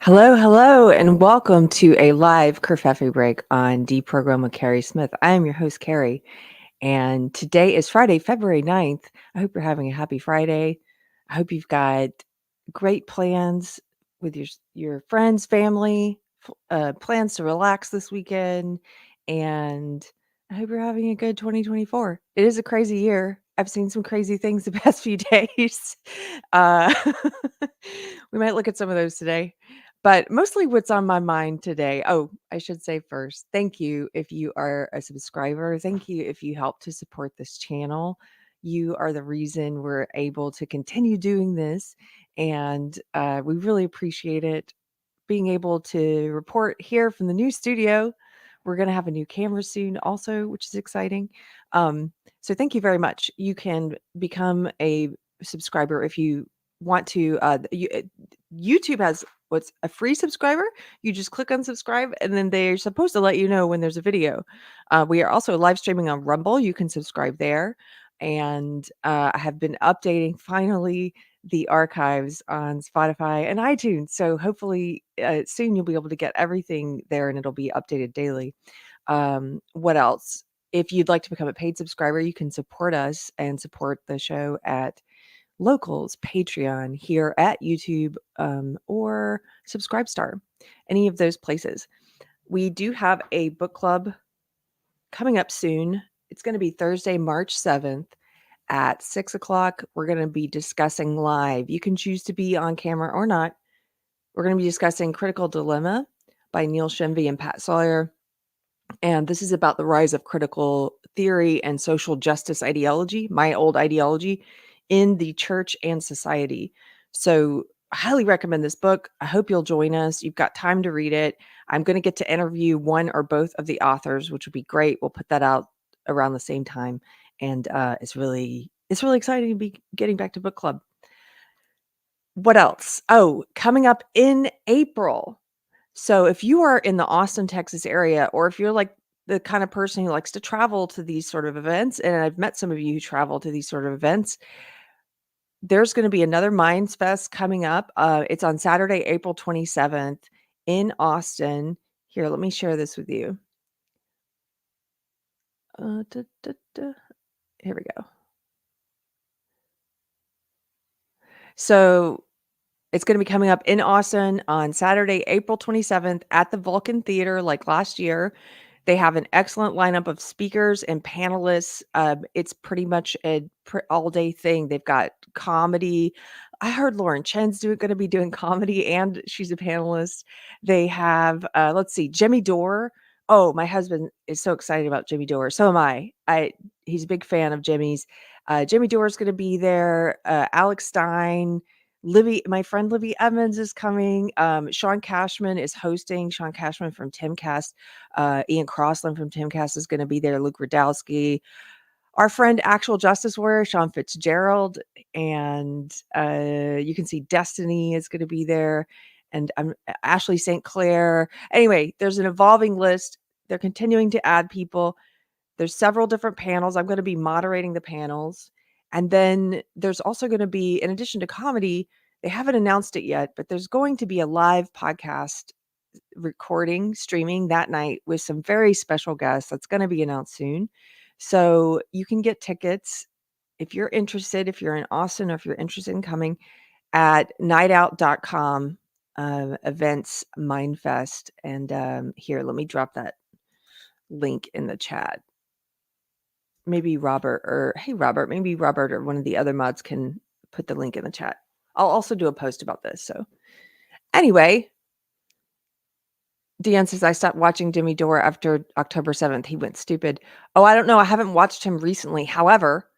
Hello, hello, and welcome to a live Kerfefe break on Deprogram with Keri Smith. I am your host, Keri, and today is Friday, February 9th. I hope you're having a happy Friday. I hope you've got great plans with your friends, family, plans to relax this weekend, and I hope you're having a good 2024. It is a crazy year. I've seen some crazy things the past few days. Uh, we might look at some of those today. But mostly what's on my mind today. Oh, I should say first, thank you if you are a subscriber. Thank you if you help to support this channel. You are the reason we're able to continue doing this. And we really appreciate it. Being able to report here from the new studio. We're going to have a new camera soon, also, which is exciting. So thank you very much. You can become a subscriber if you want to. YouTube has what's a free subscriber. You just click on subscribe, and then they're supposed to let you know when there's a video. We are also live streaming on Rumble. You can subscribe there. And I have been updating finally the archives on Spotify and iTunes. So hopefully soon you'll be able to get everything there and it'll be updated daily. What else? If you'd like to become a paid subscriber, you can support us and support the show at Locals, Patreon, here at YouTube, or Subscribestar, any of those places. We do have a book club coming up soon. It's going to be Thursday, March 7th at 6 o'clock. We're going to be discussing live. You can choose to be on camera or not. We're going to be discussing Critical Dilemma by Neil Shenvi and Pat Sawyer. And this is about the rise of critical theory and social justice ideology, my old ideology, in the church and society. So I highly recommend this book. I hope you'll join us. You've got time to read it. I'm going to get to interview one or both of the authors, which would be great. We'll put that out around the same time. And it's really exciting to be getting back to book club. What else? Oh, coming up in April. So if you are in the Austin, Texas area, or if you're like the kind of person who likes to travel to these sort of events, and I've met some of you who travel to these sort of events, there's going to be another Mindfest coming up. It's on Saturday, April 27th in Austin. Here, let me share this with you. Here we go. So it's going to be coming up in Austin on Saturday, April 27th at the Vulcan Theater, like last year. They have an excellent lineup of speakers and panelists. It's pretty much an all-day thing. They've got comedy. I heard Lauren Chen's going to be doing comedy, and she's a panelist. They have, let's see, Jimmy Dore. Oh, my husband is so excited about Jimmy Dore. So am I. He's a big fan of Jimmy's. Jimmy Dore is going to be there. Alex Stein. My friend Libby Evans is coming. Sean Cashman is hosting. Sean Cashman from Timcast. Ian Crossland from Timcast is going to be there. Luke Radowski. Our friend Actual Justice Warrior, Sean Fitzgerald. And you can see Destiny is going to be there. And Ashley St. Clair. Anyway, there's an evolving list. They're continuing to add people. There's several different panels. I'm going to be moderating the panels. And then there's also going to be, in addition to comedy, they haven't announced it yet, but there's going to be a live podcast recording, streaming that night with some very special guests. That's going to be announced soon. So you can get tickets if you're interested, if you're in Austin or if you're interested in coming at nightout.com events Mindfest. And here, let me drop that link in the chat. Maybe Robert or one of the other mods can put the link in the chat. I'll also do a post about this. So anyway, Deanne says, I stopped watching Jimmy Dore after October 7th. He went stupid. Oh, I don't know. I haven't watched him recently. However,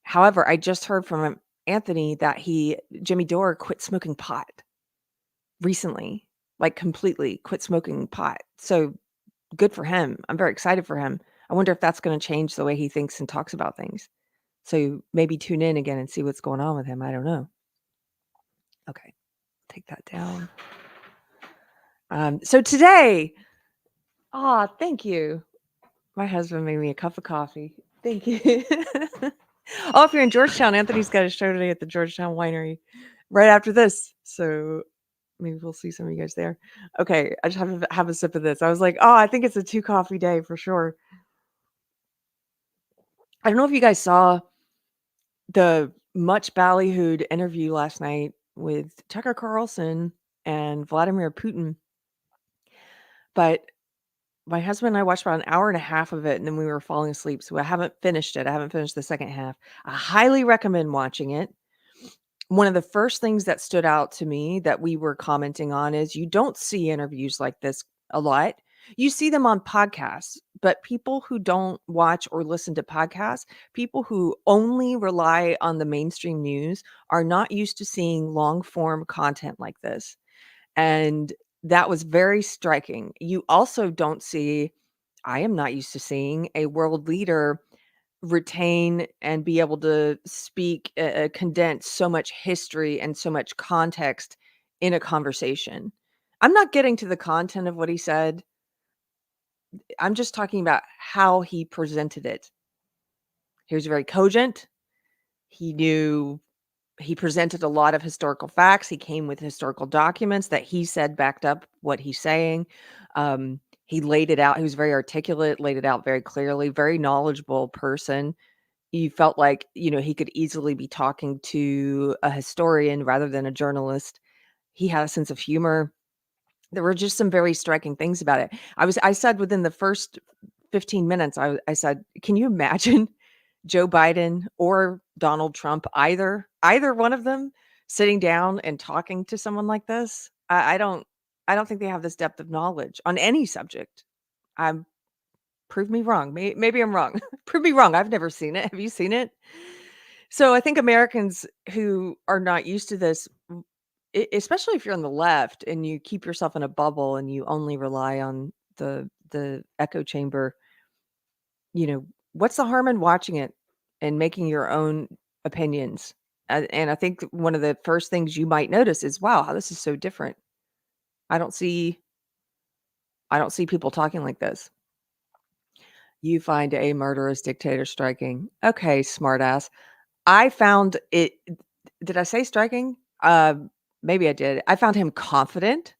I just heard from Anthony that Jimmy Dore quit smoking pot recently, like completely quit smoking pot. So good for him. I'm very excited for him. I wonder if that's going to change the way he thinks and talks about things. So maybe tune in again and see what's going on with him. I don't know. Okay, take that down. So today, thank you. My husband made me a cup of coffee. Thank you. If you're in Georgetown, Anthony's got a show today at the Georgetown Winery right after this. So Maybe we'll see some of you guys there. Okay, I just have a sip of this. I was like, oh, I think it's a 2 coffee day for sure. I don't know if you guys saw the much ballyhooed interview last night with Tucker Carlson and Vladimir Putin, but my husband and I watched about an hour and a half of it, and then we were falling asleep, so I haven't finished it. I haven't finished the second half. I highly recommend watching it. One of the first things that stood out to me that we were commenting on is you don't see interviews like this a lot. You see them on podcasts, but people who don't watch or listen to podcasts, people who only rely on the mainstream news, are not used to seeing long form content like this. And that was very striking. You also don't see, I am not used to seeing a world leader retain and be able to speak, condense so much history and so much context in a conversation. I'm not getting to the content of what he said. I'm just talking about how he presented it. He was very cogent. He knew he presented a lot of historical facts. He came with historical documents that he said backed up what he's saying. He laid it out. He was very articulate, laid it out very clearly, very knowledgeable person. You felt like, he could easily be talking to a historian rather than a journalist. He had a sense of humor. There were just some very striking things about it. I said within the first 15 minutes, I said, "Can you imagine Joe Biden or Donald Trump, either one of them sitting down and talking to someone like this?" I don't think they have this depth of knowledge on any subject. I'm Prove me wrong. Maybe I'm wrong. Prove me wrong. I've never seen it. Have you seen it? So I think Americans who are not used to this, especially if you're on the left and you keep yourself in a bubble and you only rely on the echo chamber, what's the harm in watching it and making your own opinions? And I think one of the first things you might notice is, wow, how this is so different. I don't see I don't see people talking like this. You find a murderous dictator striking. Okay, smartass. I found it Did I say striking? Maybe I did. I found him confident.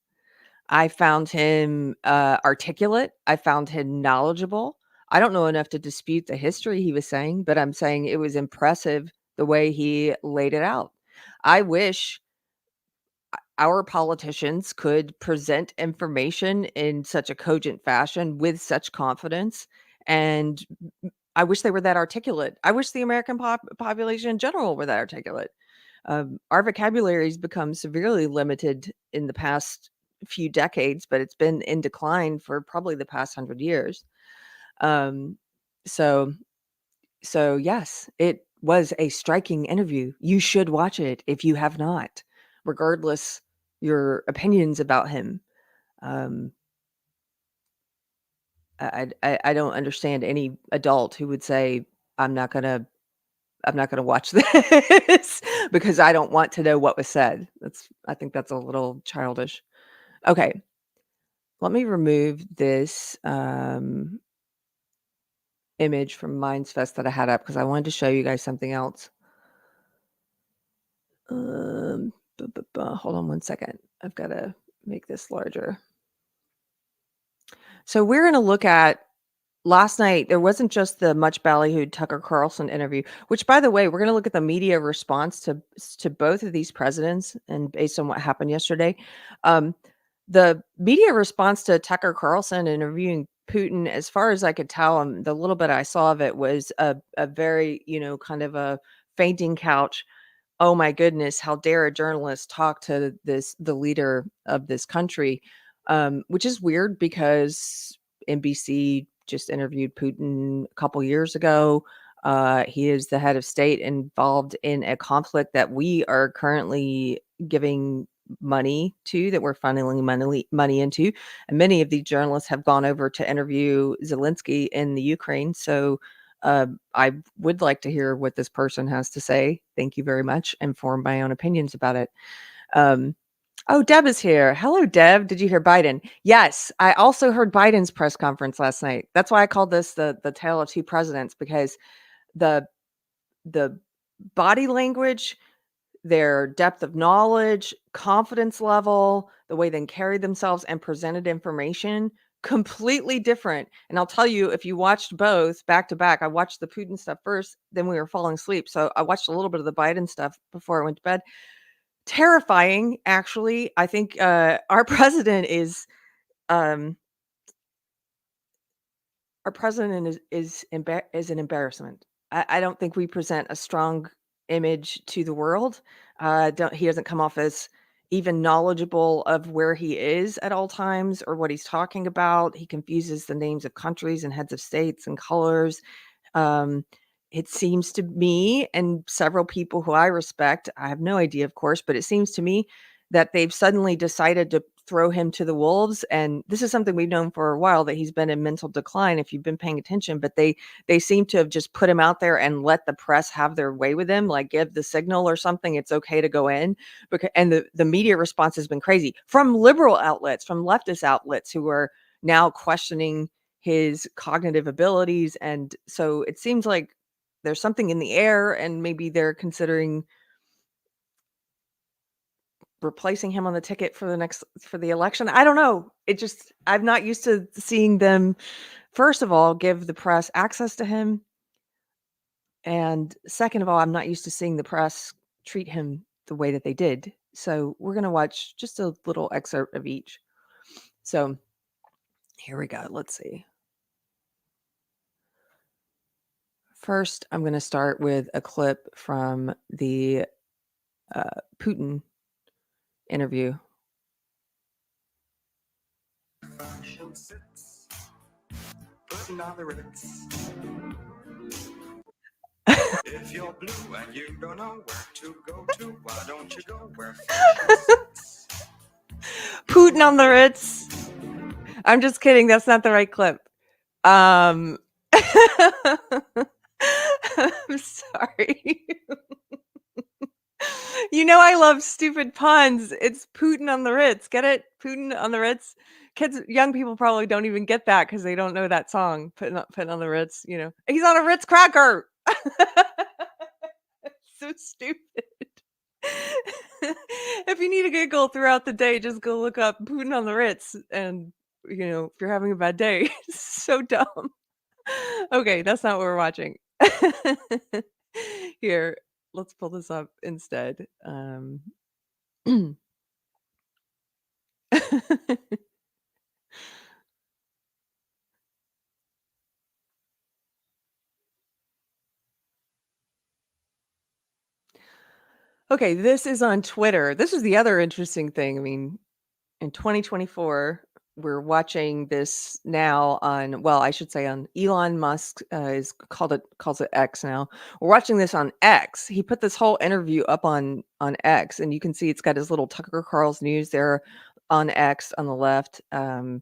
I found him, articulate. I found him knowledgeable. I don't know enough to dispute the history he was saying, but I'm saying it was impressive the way he laid it out. I wish our politicians could present information in such a cogent fashion with such confidence, and I wish they were that articulate. I wish the American population in general were that articulate. Our vocabulary's become severely limited in the past few decades, but it's been in decline for probably the past 100 years. Um, so so yes, it was a striking interview. You should watch it if you have not, regardless your opinions about him. Um, I don't understand any adult who would say, "I'm not gonna I'm not gonna watch this because I don't want to know what was said." I think that's a little childish. Okay, let me remove this, image from Mindfest that I had up because I wanted to show you guys something else. Hold on one second. I've gotta make this larger. So we're gonna look at last night. There wasn't just the much ballyhooed Tucker Carlson interview, which, by the way, we're gonna look at the media response to both of these presidents, and based on what happened yesterday. Um, the media response to Tucker Carlson interviewing Putin, as far as I could tell, the little bit I saw of it was a very, kind of a fainting couch. Oh my goodness, how dare a journalist talk to the leader of this country, which is weird because NBC just interviewed Putin a couple years ago. He is the head of state involved in a conflict that we are currently giving money to, that we're funneling money into. And many of these journalists have gone over to interview Zelensky in the Ukraine. So I would like to hear what this person has to say. Thank you very much, and form my own opinions about it. Um, oh, Deb is here. Hello, Deb. Did you hear Biden? Yes, I also heard Biden's press conference last night. That's why I called this the tale of two presidents, because the the body language their depth of knowledge, confidence level, the way they carried themselves and presented information, completely different. And I'll tell you, if you watched both back to back, I watched the Putin stuff first, then we were falling asleep. So I watched a little bit of the Biden stuff before I went to bed. Terrifying, actually. I think our president is um is an embarrassment. I don't think we present a strong image to the world. He doesn't come off as even knowledgeable of where he is at all times or what he's talking about. He confuses the names of countries and heads of states and colors. Um, it seems to me and several people who I respect, I have no idea, of course, but it seems to me that they've suddenly decided to throw him to the wolves. And this is something we've known for a while, that he's been in mental decline, if you've been paying attention, but they seem to have just put him out there and let the press have their way with him, like give the signal or something, it's okay to go in. And the media response has been crazy from liberal outlets, from leftist outlets who are now questioning his cognitive abilities. And so it seems like there's something in the air, and maybe they're considering replacing him on the ticket for the election. I don't know. I'm not used to seeing them, first of all, give the press access to him. And second of all, I'm not used to seeing the press treat him the way that they did. So we're going to watch just a little excerpt of each. So here we go. Let's see. First, I'm going to start with a clip from the Putin interview. If you're blue and you don't know where to go to, why don't you go where fashion sits? Putin on the Ritz. I'm just kidding. That's not the right clip. I'm sorry. You know I love stupid puns. It's Putin on the Ritz. Get it? Putin on the Ritz. Kids, young people probably don't even get that because they don't know that song. Putting on the Ritz. You know, he's on a Ritz cracker. So stupid. If you need a giggle throughout the day, just go look up Putin on the Ritz, and if you're having a bad day, it's so dumb. Okay, that's not what we're watching. Here, let's pull this up instead. Okay, this is on Twitter. This is the other interesting thing. I mean, in 2024, we're watching this now on, well, I should say on Elon Musk calls it X now. We're watching this on X. He put this whole interview up on X, and you can see it's got his little Tucker Carlson news there on X on the left. Now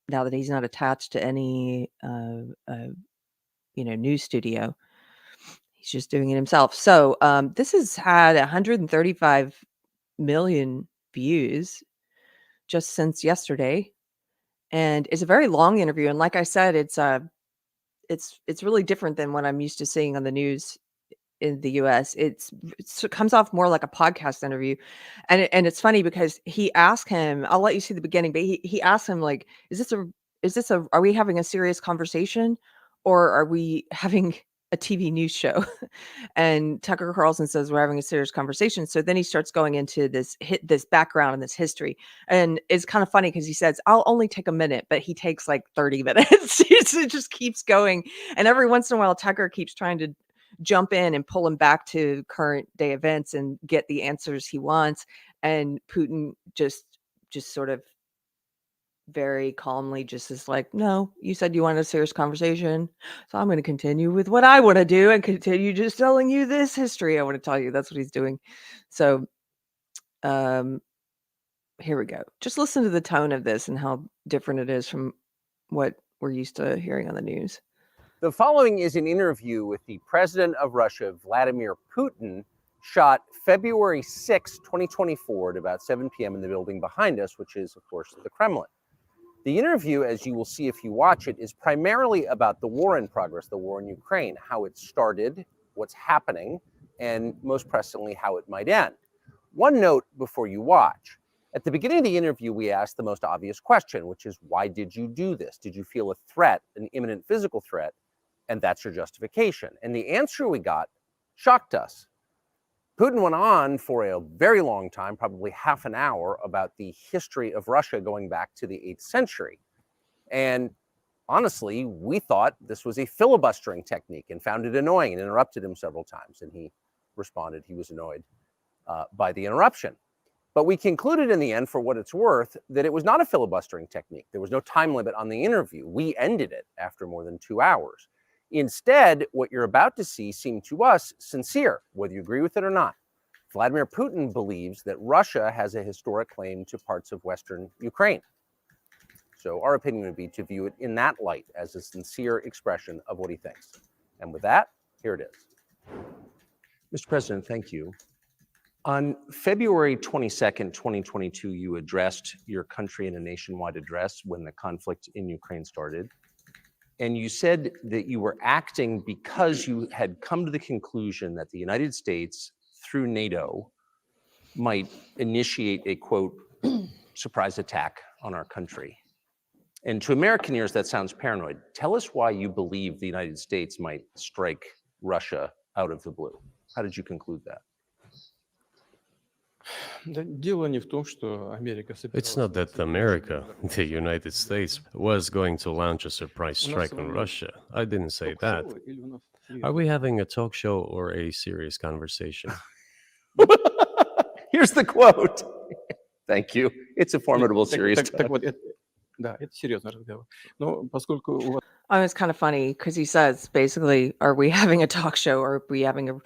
that he's not attached to any news studio. He's just doing it himself. So this has had 135 million views just since yesterday, and it's a very long interview. And like I said, it's really different than what I'm used to seeing on the news in the US. It comes off more like a podcast interview, and it's funny because he asked him. I'll let you see the beginning, but he asked him, like, are we having a serious conversation, or are we having a TV news show? And Tucker Carlson says we're having a serious conversation. So then he starts going into this background and this history, and it's kind of funny because he says, "I'll only take a minute," but he takes like 30 minutes. It just keeps going, and every once in a while, Tucker keeps trying to jump in and pull him back to current day events and get the answers he wants. And Putin just sort of very calmly just is like, "No, you said you wanted a serious conversation, so I'm going to continue with what I want to do and continue just telling you this history I want to tell you." That's what he's doing. So here we go. Just listen to the tone of this and how different it is from what we're used to hearing on the news. The following is an interview with the president of Russia, Vladimir Putin, shot February 6, 2024 at about 7 p.m. in the building behind us, which is, of course, the Kremlin. The interview, as you will see if you watch it, is primarily about the war in progress, the war in Ukraine, how it started, what's happening, and most pressingly, how it might end. One note before you watch. At the beginning of the interview, we asked the most obvious question, which is, why did you do this? Did you feel a threat, an imminent physical threat? And that's your justification. And the answer we got shocked us. Putin went on for a very long time, probably half an hour, about the history of Russia going back to the 8th century. And honestly, we thought this was a filibustering technique and found it annoying and interrupted him several times. And he responded he was annoyed by the interruption. But we concluded in the end, for what it's worth, that it was not a filibustering technique. There was no time limit on the interview. We ended it after more than 2 hours. Instead, what you're about to see seemed to us sincere, whether you agree with it or not. Vladimir Putin believes that Russia has a historic claim to parts of Western Ukraine. So our opinion would be to view it in that light, as a sincere expression of what he thinks. And with that, here it is. Mr. President, thank you. On February 22nd, 2022, you addressed your country in a nationwide address when the conflict in Ukraine started. And you said that you were acting because you had come to the conclusion that the United States, through NATO, might initiate a, quote, surprise attack on our country. And to American ears, that sounds paranoid. Tell us why you believe the United States might strike Russia out of the blue. How did you conclude that? It's not that America, the United States, was going to launch a surprise strike on Russia. I didn't say that. Are we having a talk show or a serious conversation? Here's the quote. Thank you. It's a formidable series. Oh, it's kind of funny because he says, basically, are we having a talk show or are we having a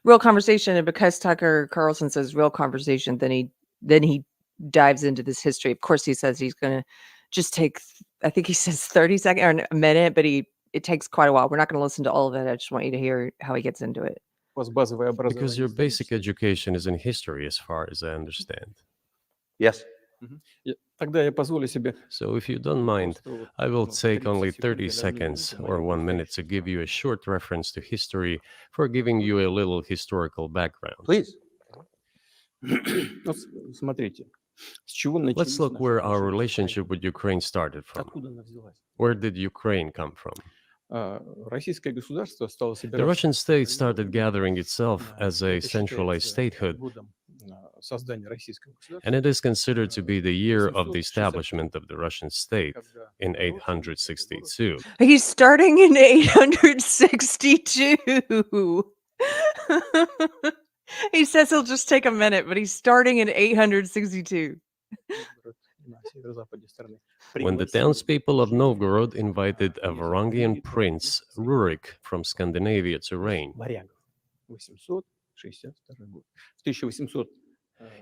real conversation? And because Tucker Carlson says real conversation, then he dives into this history. Of course, he says he's going to just take, I think he says 30 seconds or a minute, but it takes quite a while. We're not going to listen to all of it. I just want you to hear how he gets into it. Because your basic education is in history, as far as I understand. Yes. So if you don't mind, I will take only 30 seconds or 1 minute to give you a short reference to history for giving you a little historical background. Please. Let's look where our relationship with Ukraine started from. Where did Ukraine come from? The Russian state started gathering itself as a centralized statehood, and it is considered to be the year of the establishment of the Russian state in 862. He's starting in 862. He says he'll just take a minute, but he's starting in 862. When the townspeople of Novgorod invited a Varangian prince, Rurik, from Scandinavia to reign.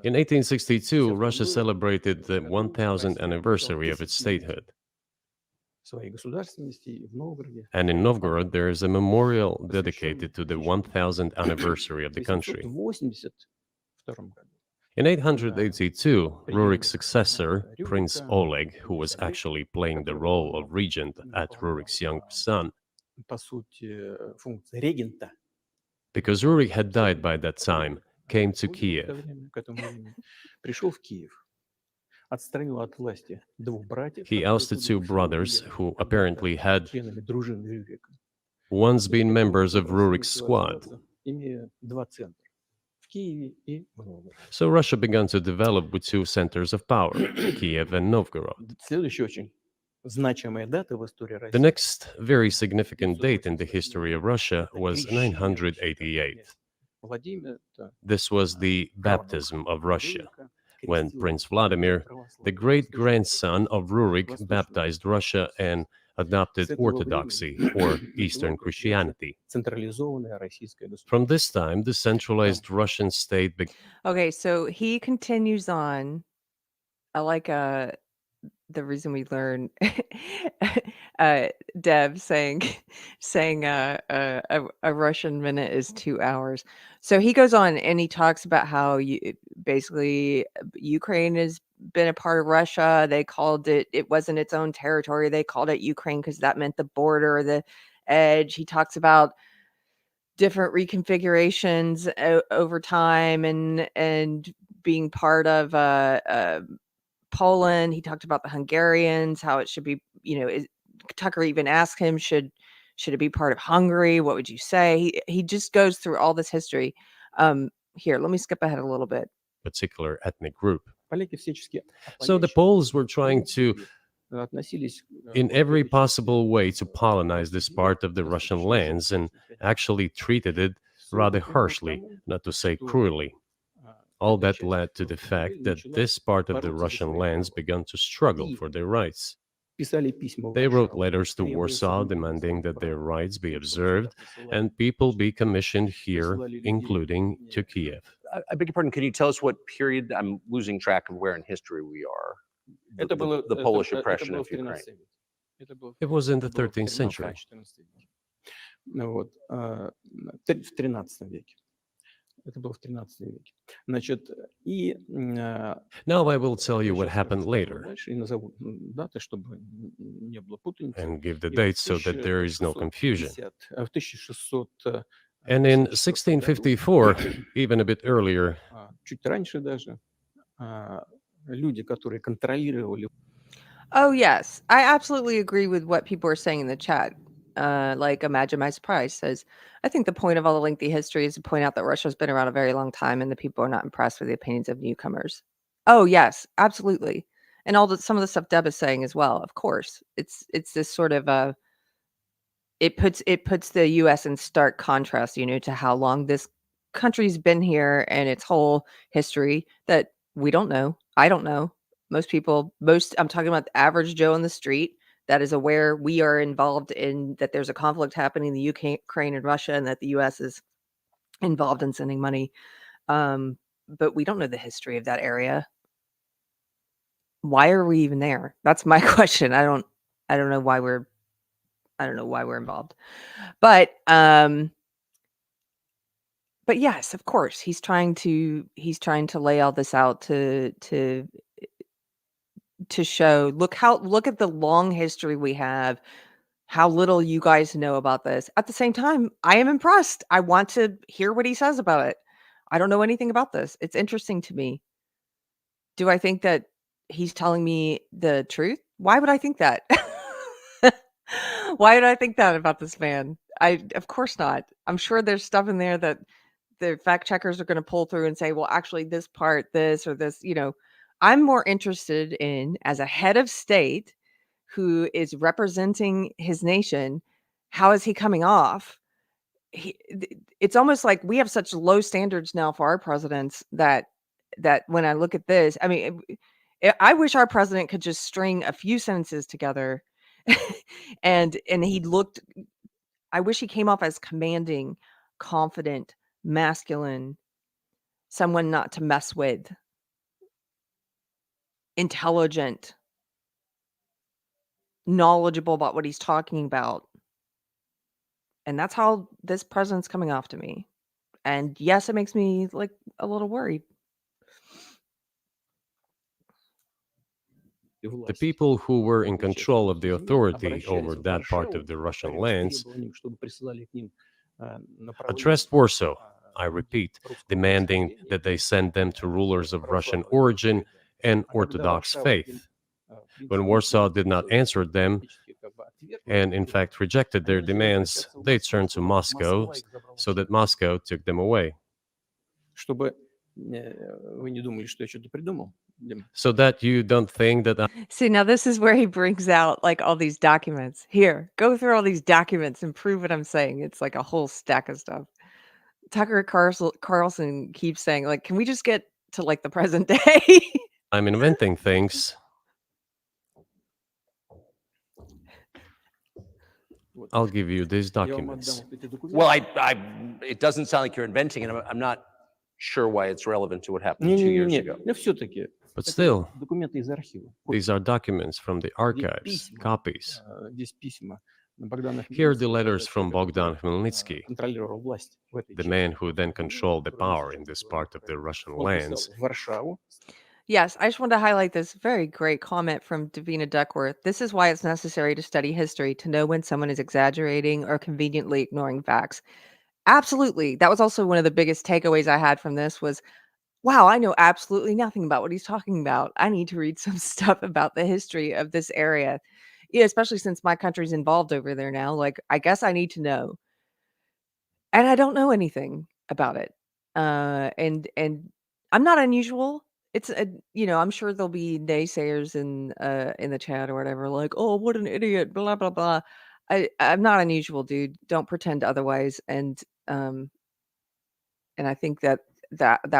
In 1862, Russia celebrated the 1000th anniversary of its statehood. And in Novgorod, there is a memorial dedicated to the 1000th anniversary of the country. In 882, Rurik's successor, Prince Oleg, who was actually playing the role of regent at Rurik's young son, because Rurik had died by that time, came to Kiev. He ousted two brothers who apparently had once been members of Rurik's squad. So Russia began to develop with two centers of power, Kiev and Novgorod. The next very significant date in the history of Russia was 988. This was the baptism of Russia, when Prince Vladimir, the great-grandson of Rurik, baptized Russia and adopted Orthodoxy, or Eastern Christianity. From this time, the centralized Russian state began. Okay, so he continues on. I like the reason we learn Deb saying a Russian minute is 2 hours. So he goes on and he talks about how basically Ukraine has been a part of Russia. They called it wasn't its own territory. They called it Ukraine because that meant the border, the edge. He talks about different reconfigurations over time, and being part of Poland. He talked about the Hungarians, how it should be, Tucker even asked him, should it be part of Hungary? What would you say? He just goes through all this history. Here, let me skip ahead a little bit. Particular ethnic group. So the Poles were trying to, in every possible way, to colonize this part of the Russian lands, and actually treated it rather harshly, not to say cruelly. All that led to the fact that this part of the Russian lands began to struggle for their rights. They wrote letters to Warsaw demanding that their rights be observed and people be commissioned here, including to Kiev. I beg your pardon, can you tell us what period? I'm losing track of where in history we are. The Polish oppression of Ukraine. It was in the 13th century. Now I will tell you what happened later and give the dates so that there is no confusion. And in 1654, even a bit earlier, oh, yes. I absolutely agree with what people are saying in the chat. Like Imagine My Surprise says, I think the point of all the lengthy history is to point out that Russia's been around a very long time and the people are not impressed with the opinions of newcomers. Oh, yes, absolutely. And some of the stuff Deb is saying as well, of course. It's this sort of it puts the US in stark contrast, to how long this country's been here and its whole history that we don't know. I don't know. I'm talking about the average Joe on the street that is aware we are involved in, that there's a conflict happening in the Ukraine and Russia, and that the US is involved in sending money. But we don't know the history of that area. Why are we even there? That's my question. I don't know why we're involved. But yes, of course, he's trying to lay all this out to show, look at the long history we have, how little you guys know about this. At the same time, I am impressed. I want to hear what he says about it. I don't know anything about this. It's interesting to me. Do I think that he's telling me the truth? Why would I think that? Why would I think that about this man? Of course not. I'm sure there's stuff in there that the fact checkers are going to pull through and say, well, actually this part, this or this, I'm more interested in, as a head of state who is representing his nation, how is he coming off? It's almost like we have such low standards now for our presidents that when I look at this, I mean, I wish our president could just string a few sentences together and I wish he came off as commanding, confident, masculine, someone not to mess with, intelligent, knowledgeable about what he's talking about. And that's how this president's coming off to me. And yes, it makes me like a little worried. The people who were in control of the authority over that part of the Russian lands addressed Warsaw, I repeat, demanding that they send them to rulers of Russian origin and Orthodox faith. When Warsaw did not answer them, and in fact rejected their demands, they turned to Moscow, so that Moscow took them away. So that you don't think that See, now this is where he brings out like all these documents. Here, go through all these documents and prove what I'm saying. It's like a whole stack of stuff. Tucker Carlson keeps saying, like, can we just get to like the present day? I'm inventing things. I'll give you these documents. Well, it doesn't sound like you're inventing it. I'm not sure why it's relevant to what happened 2 years ago. But still, these are documents from the archives, copies. Here are the letters from Bogdan Khmelnytsky, the man who then controlled the power in this part of the Russian lands. Yes, I just wanted to highlight this very great comment from Davina Duckworth. This is why it's necessary to study history, to know when someone is exaggerating or conveniently ignoring facts. Absolutely. That was also one of the biggest takeaways I had from this was, wow, I know absolutely nothing about what he's talking about. I need to read some stuff about the history of this area. Yeah, especially since my country's involved over there now. Like, I guess I need to know. And I don't know anything about it. And I'm not unusual. It's a, I'm sure there'll be naysayers in the chat or whatever, like, oh, what an idiot, blah blah blah. I'm not unusual, dude. Don't pretend otherwise. Um and I think that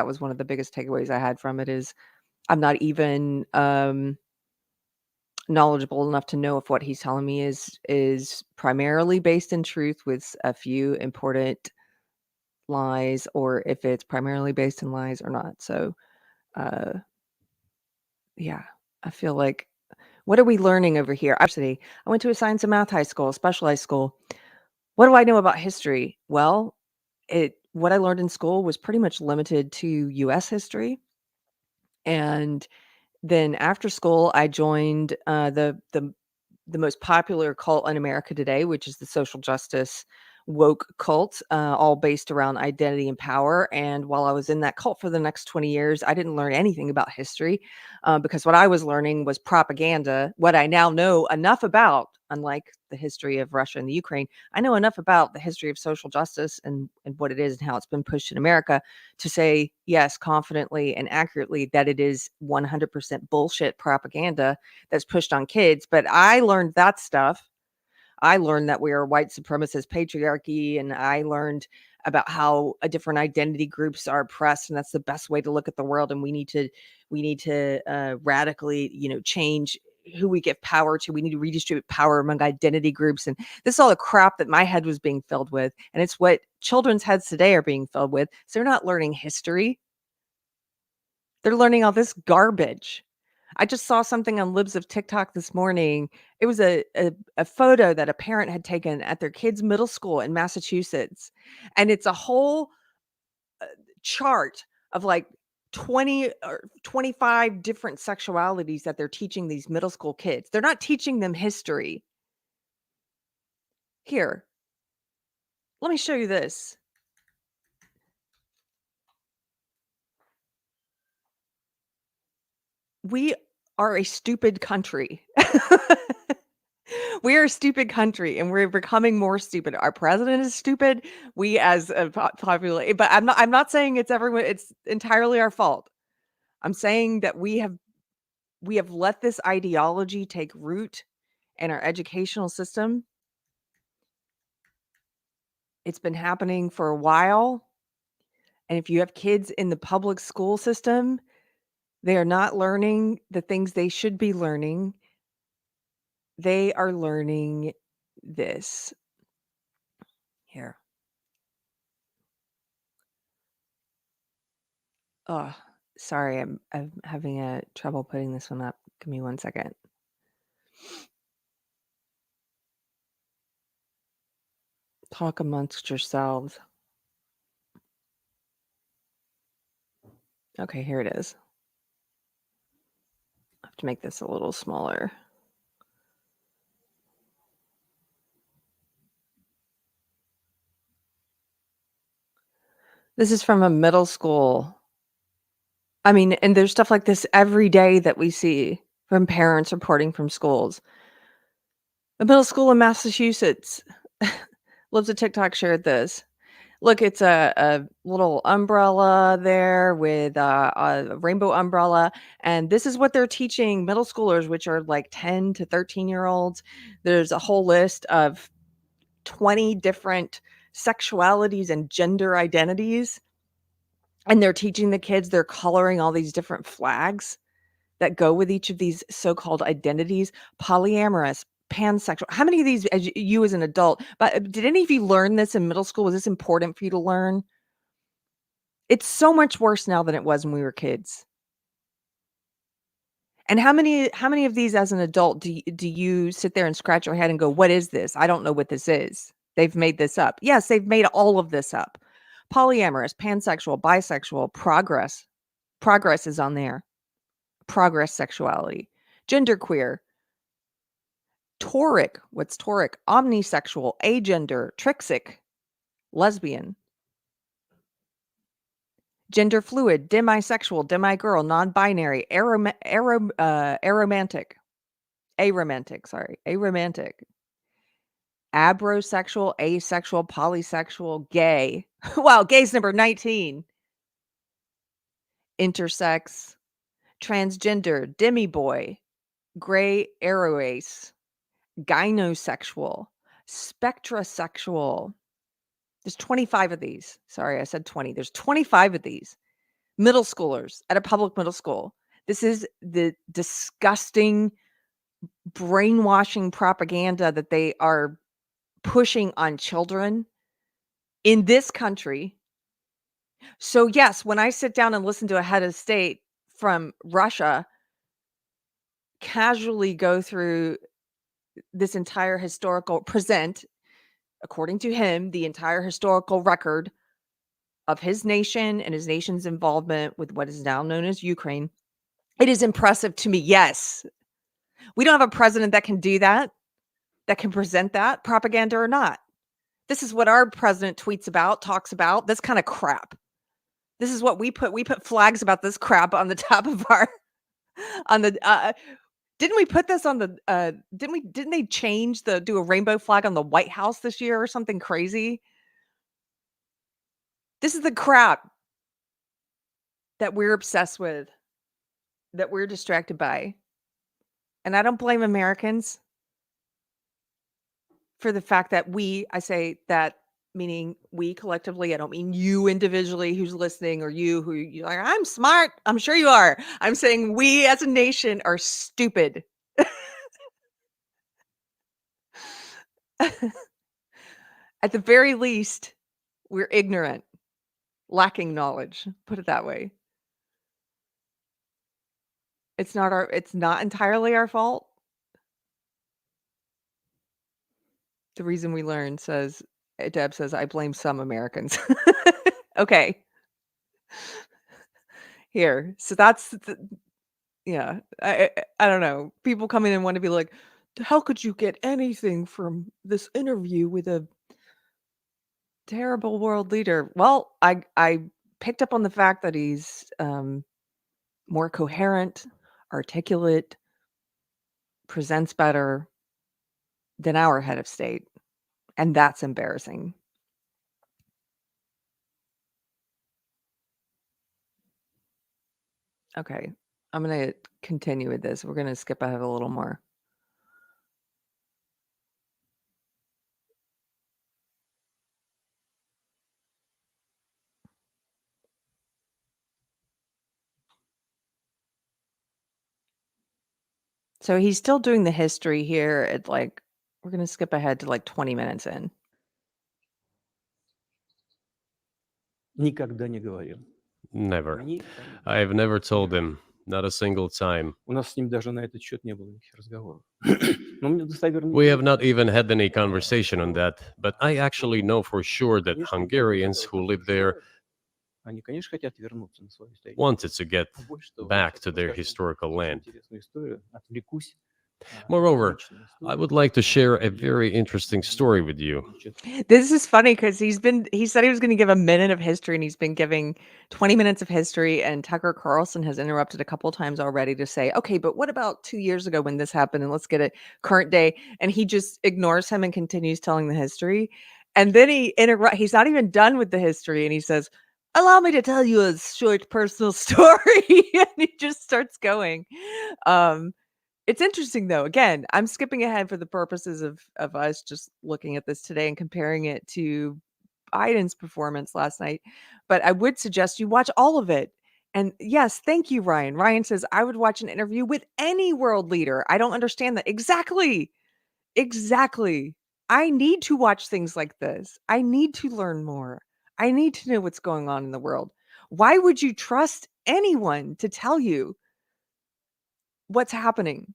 was one of the biggest takeaways I had from it is I'm not even knowledgeable enough to know if what he's telling me is primarily based in truth with a few important lies, or if it's primarily based in lies or not. So, uh, yeah, I feel like what are we learning over here? Actually, I went to a science and math high school, specialized school. What do I know about history? Well, what I learned in school was pretty much limited to US history. And then after school, I joined the most popular cult in America today, which is the social justice woke cult, all based around identity and power. And while I was in that cult for the next 20 years, I didn't learn anything about history because what I was learning was propaganda. What I now know enough about, unlike the history of Russia and the Ukraine, I know enough about the history of social justice and what it is and how it's been pushed in America to say, yes, confidently and accurately that it is 100% bullshit propaganda that's pushed on kids. But I learned that stuff. I learned that we are white supremacist patriarchy, and I learned about how different identity groups are oppressed, and that's the best way to look at the world. And we need to radically, change who we give power to. We need to redistribute power among identity groups, and this is all the crap that my head was being filled with, and it's what children's heads today are being filled with. So they're not learning history; they're learning all this garbage. I just saw something on Libs of TikTok this morning. It was a photo that a parent had taken at their kid's middle school in Massachusetts, and it's a whole chart of like 20 or 25 different sexualities that they're teaching these middle school kids. They're not teaching them history. Here, let me show you this. We are a stupid country. We are a stupid country, and we're becoming more stupid. Our president is stupid. We as a population, but I'm not saying it's everyone. It's entirely our fault. I'm saying that we have let this ideology take root in our educational system. It's been happening for a while, and if you have kids in the public school system, they are not learning the things they should be learning. They are learning this here. Oh, sorry, I'm having a trouble putting this one up. Give me 1 second. Talk amongst yourselves. Okay, here it is. I have to make this a little smaller. This is from a middle school. I mean, and there's stuff like this every day that we see from parents reporting from schools. A middle school in Massachusetts. Lives of TikTok shared this. Look, it's a little umbrella there with a rainbow umbrella. And this is what they're teaching middle schoolers, which are like 10 to 13-year-olds. There's a whole list of 20 different sexualities and gender identities. And they're teaching the kids, they're coloring all these different flags that go with each of these so-called identities. Polyamorous, pansexual. How many of these as you as an adult, but did any of you learn this in middle school? Was this important for you to learn? It's so much worse now than it was when we were kids. And how many of these as an adult do you sit there and scratch your head and go, "What is this? I don't know what this is. They've made this up." Yes, they've made all of this up. Polyamorous, pansexual, bisexual, progress. Progress is on there. Progress sexuality. Genderqueer. Toric. What's toric? Omnisexual, agender, trixic, lesbian, gender fluid, demisexual, demigirl, non-binary, aromantic, abrosexual, asexual, polysexual, gay. Wow, gay's number 19. Intersex, transgender, demiboy, gray aroace, gynosexual, spectrosexual. There's 25 of these. Sorry, I said 20. There's 25 of these. Middle schoolers at a public middle school. This is the disgusting brainwashing propaganda that they are pushing on children in this country. So yes, when I sit down and listen to a head of state from Russia casually go through this entire present, according to him, the entire historical record of his nation and his nation's involvement with what is now known as Ukraine, it is impressive to me. Yes, we don't have a president that can do that can present that, propaganda or not. This is what our president tweets about, talks about, this kind of crap. This is what we put flags about this crap on the top of our, on the, didn't we put this on the, didn't they do a rainbow flag on the White House this year or something crazy? This is the crap that we're obsessed with, that we're distracted by. And I don't blame Americans for the fact that I say that meaning we collectively, I don't mean you individually who's listening or you're like, I'm smart. I'm sure you are. I'm saying we as a nation are stupid. At the very least, we're ignorant, lacking knowledge, put it that way. It's not entirely our fault. The reason we learn Deb says, I blame some Americans. Okay. Here. So that's yeah. I don't know. People come in and want to be like, how could you get anything from this interview with a terrible world leader? Well, I picked up on the fact that he's more coherent, articulate, presents better than our head of state. And that's embarrassing. Okay. I'm going to continue with this. We're going to skip ahead a little more. So he's still doing the history here at we're going to skip ahead to 20 minutes in. Никогда не говорил. Never. I have never told him, not a single time. У нас с ним даже на этот счет не было никаких разговоров. Но мне достоверно We have not even had any conversation on that, but I actually know for sure that Hungarians who live there они, конечно, хотят вернуться на свою историю. wanted to get back to their historical land. Интересную историю, отвлекусь. Moreover, I would like to share a very interesting story with you. This is funny because he said he was going to give a minute of history and he's been giving 20 minutes of history, and Tucker Carlson has interrupted a couple times already to say, okay, but what about 2 years ago when this happened, and let's get it current day. And he just ignores him and continues telling the history. And then he's not even done with the history. And he says, allow me to tell you a short personal story. And he just starts going. It's interesting, though. Again, I'm skipping ahead for the purposes of us just looking at this today and comparing it to Biden's performance last night. But I would suggest you watch all of it. And yes, thank you, Ryan. Ryan says, I would watch an interview with any world leader. I don't understand that. Exactly. I need to watch things like this. I need to learn more. I need to know what's going on in the world. Why would you trust anyone to tell you what's happening?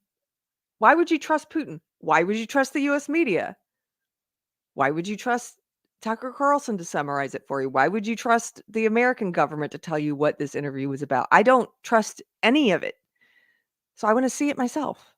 Why would you trust Putin? Why would you trust the US media? Why would you trust Tucker Carlson to summarize it for you? Why would you trust the American government to tell you what this interview was about? I don't trust any of it. So I want to see it myself.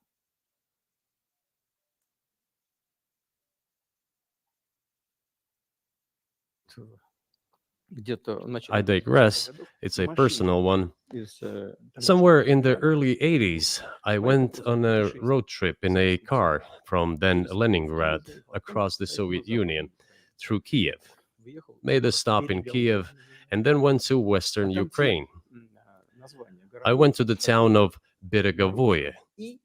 где-то в начале I 2000-х digress. годов It's a машина personal one. из тамошнего Somewhere in the Ленинграда early 80s, I went on a путешествие road trip in a советским car Союзом from then через Leningrad Киев, а потом across the поехал Soviet на Западный Union Украину. through Kiev, Выехал, made a stop in Перебелгород Kiev, and then went to western А там те Ukraine. названия I городов, went to the town of на Beregovoye, русском и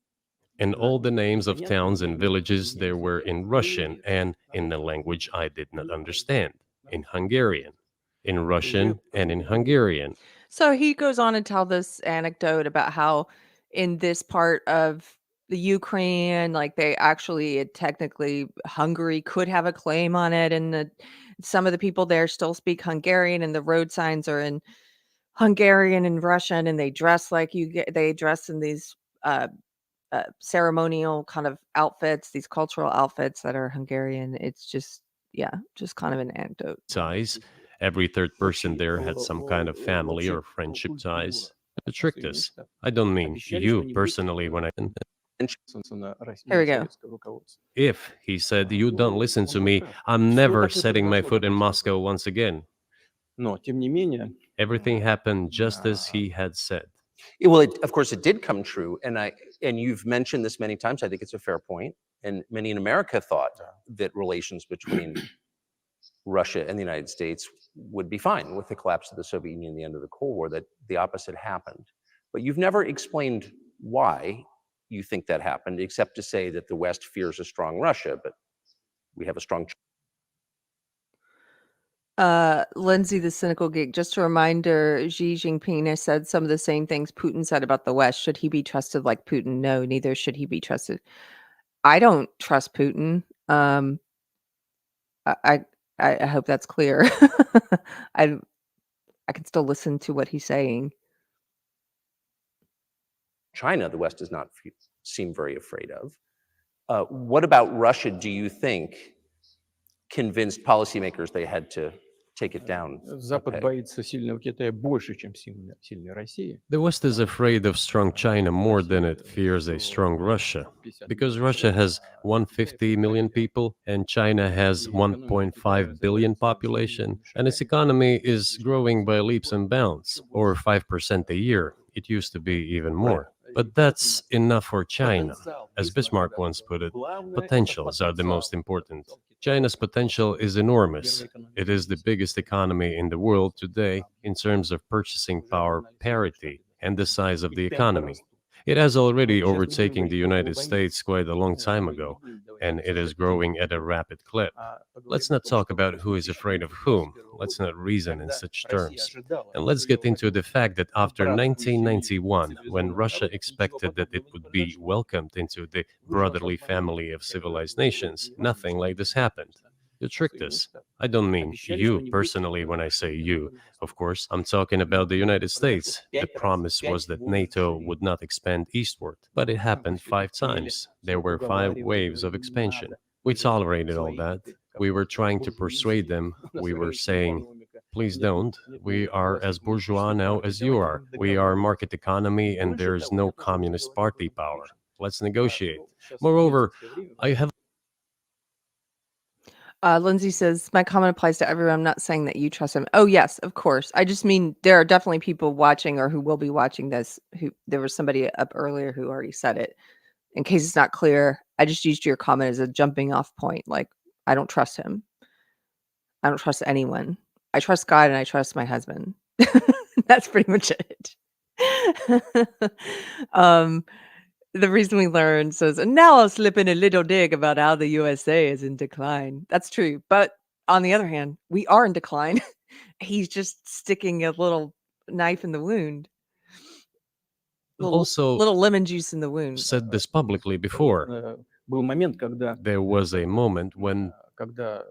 and на all the names of непонятном towns and мне villages there were языке in Russian говорили and in на the русском. language I did not Не understand, in на русском. Hungarian, in Russian, Уже and in какое-то время Hungarian. So he goes on to tell this anecdote about how in this part of the Ukraine, like they actually technically Hungary could have a claim on it, and some of the people there still speak Hungarian, and the road signs are in Hungarian and Russian, and they dress like they dress in these ceremonial kind of outfits, these cultural outfits that are Hungarian. It's just, yeah, just kind of an anecdote. Ties. Every third person there had some kind of family вообще or friendship культура ties. The trick свое is, место. I don't mean Обещали, что you они будут personally when I. на Here we go. советское руководство. If he said, you don't listen to Он me, прав. I'm Всё never так и setting my произошло, foot in как он Moscow сказал. once again. Но, тем не менее, Everything happened just as he had said. Well, of course, it did come true, and you've mentioned this many times. I think it's a fair point, and many in America thought that relations between Russia and the United States would be fine with the collapse of the Soviet Union and the end of the Cold War. That the opposite happened, but you've never explained why you think that happened, except to say that the West fears a strong Russia, but we have a strong. Lindsay, the cynical geek, just a reminder, Xi Jinping has said some of the same things Putin said about the West. Should he be trusted like Putin? No, neither should he be trusted. I don't trust Putin. I I hope that's clear. I I can still listen to what he's saying. China, the West does not seem very afraid of. What about Russia, do you think, convinced policymakers they had to take it down? Запад Okay. боится сильного Китая больше, чем сильной России. The West is afraid of strong China more than it fears a strong Russia, because Russia has 150 million people and China has 1.5 billion population, and its economy is growing by leaps and bounds, or 5% a year. It used to be even more. But that's enough for China. As Bismarck once put it, potentials are the most important. China's potential is enormous. It is the biggest economy in the world today in terms of purchasing power parity and the size of the economy. It has already overtaken the United States quite a long time ago, and it is growing at a rapid clip. Let's not talk about who is afraid of whom. Let's not reason in such terms. And let's get into the fact that after 1991, when Russia expected that it would be welcomed into the brotherly family of civilized nations, nothing like this happened. You tricked us. I don't mean you personally when I say you. Of course, I'm talking about the United States. The promise was that NATO would not expand eastward, but it happened 5 times. There were 5 waves of expansion. We tolerated all that. We were trying to persuade them. We were saying, please don't. We are as bourgeois now as you are. We are market economy and there's no communist party power. Let's negotiate. Moreover, I have Lindsay says, my comment applies to everyone. I'm not saying that you trust him. Oh, yes, of course. I just mean there are definitely people watching or who will be watching this who there was somebody up earlier who already said it. In case it's not clear, I just used your comment as a jumping off point. Like, I don't trust him. I don't trust anyone. I trust God and I trust my husband. That's pretty much it. The reason we learned says, and now I'll slip in a little dig about how the USA is in decline. That's true. But on the other hand, we are in decline. He's just sticking a little knife in the wound. also Little lemon juice in the wound. said this publicly before. Был момент, когда There was a moment when когда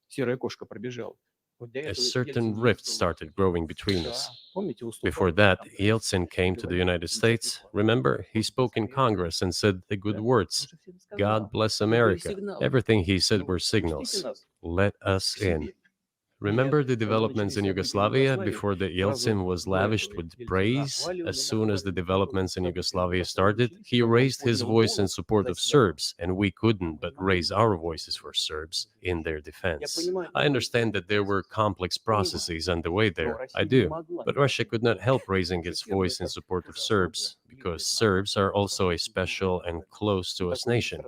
серая кошка пробежала. a certain rift started growing between us. Before that, Yeltsin came to the United States. Remember, he spoke in Congress and said the good words. God bless America. Everything he said were signals. Let us in. Remember the developments in Yugoslavia before the Yeltsin was lavished with praise? As soon as the developments in Yugoslavia started, he raised his voice in support of Serbs, and we couldn't but raise our voices for Serbs in their defense. I understand that there were complex processes underway there, I do, but Russia could not help raising its voice in support of Serbs, because Serbs are also a special and close to us nation,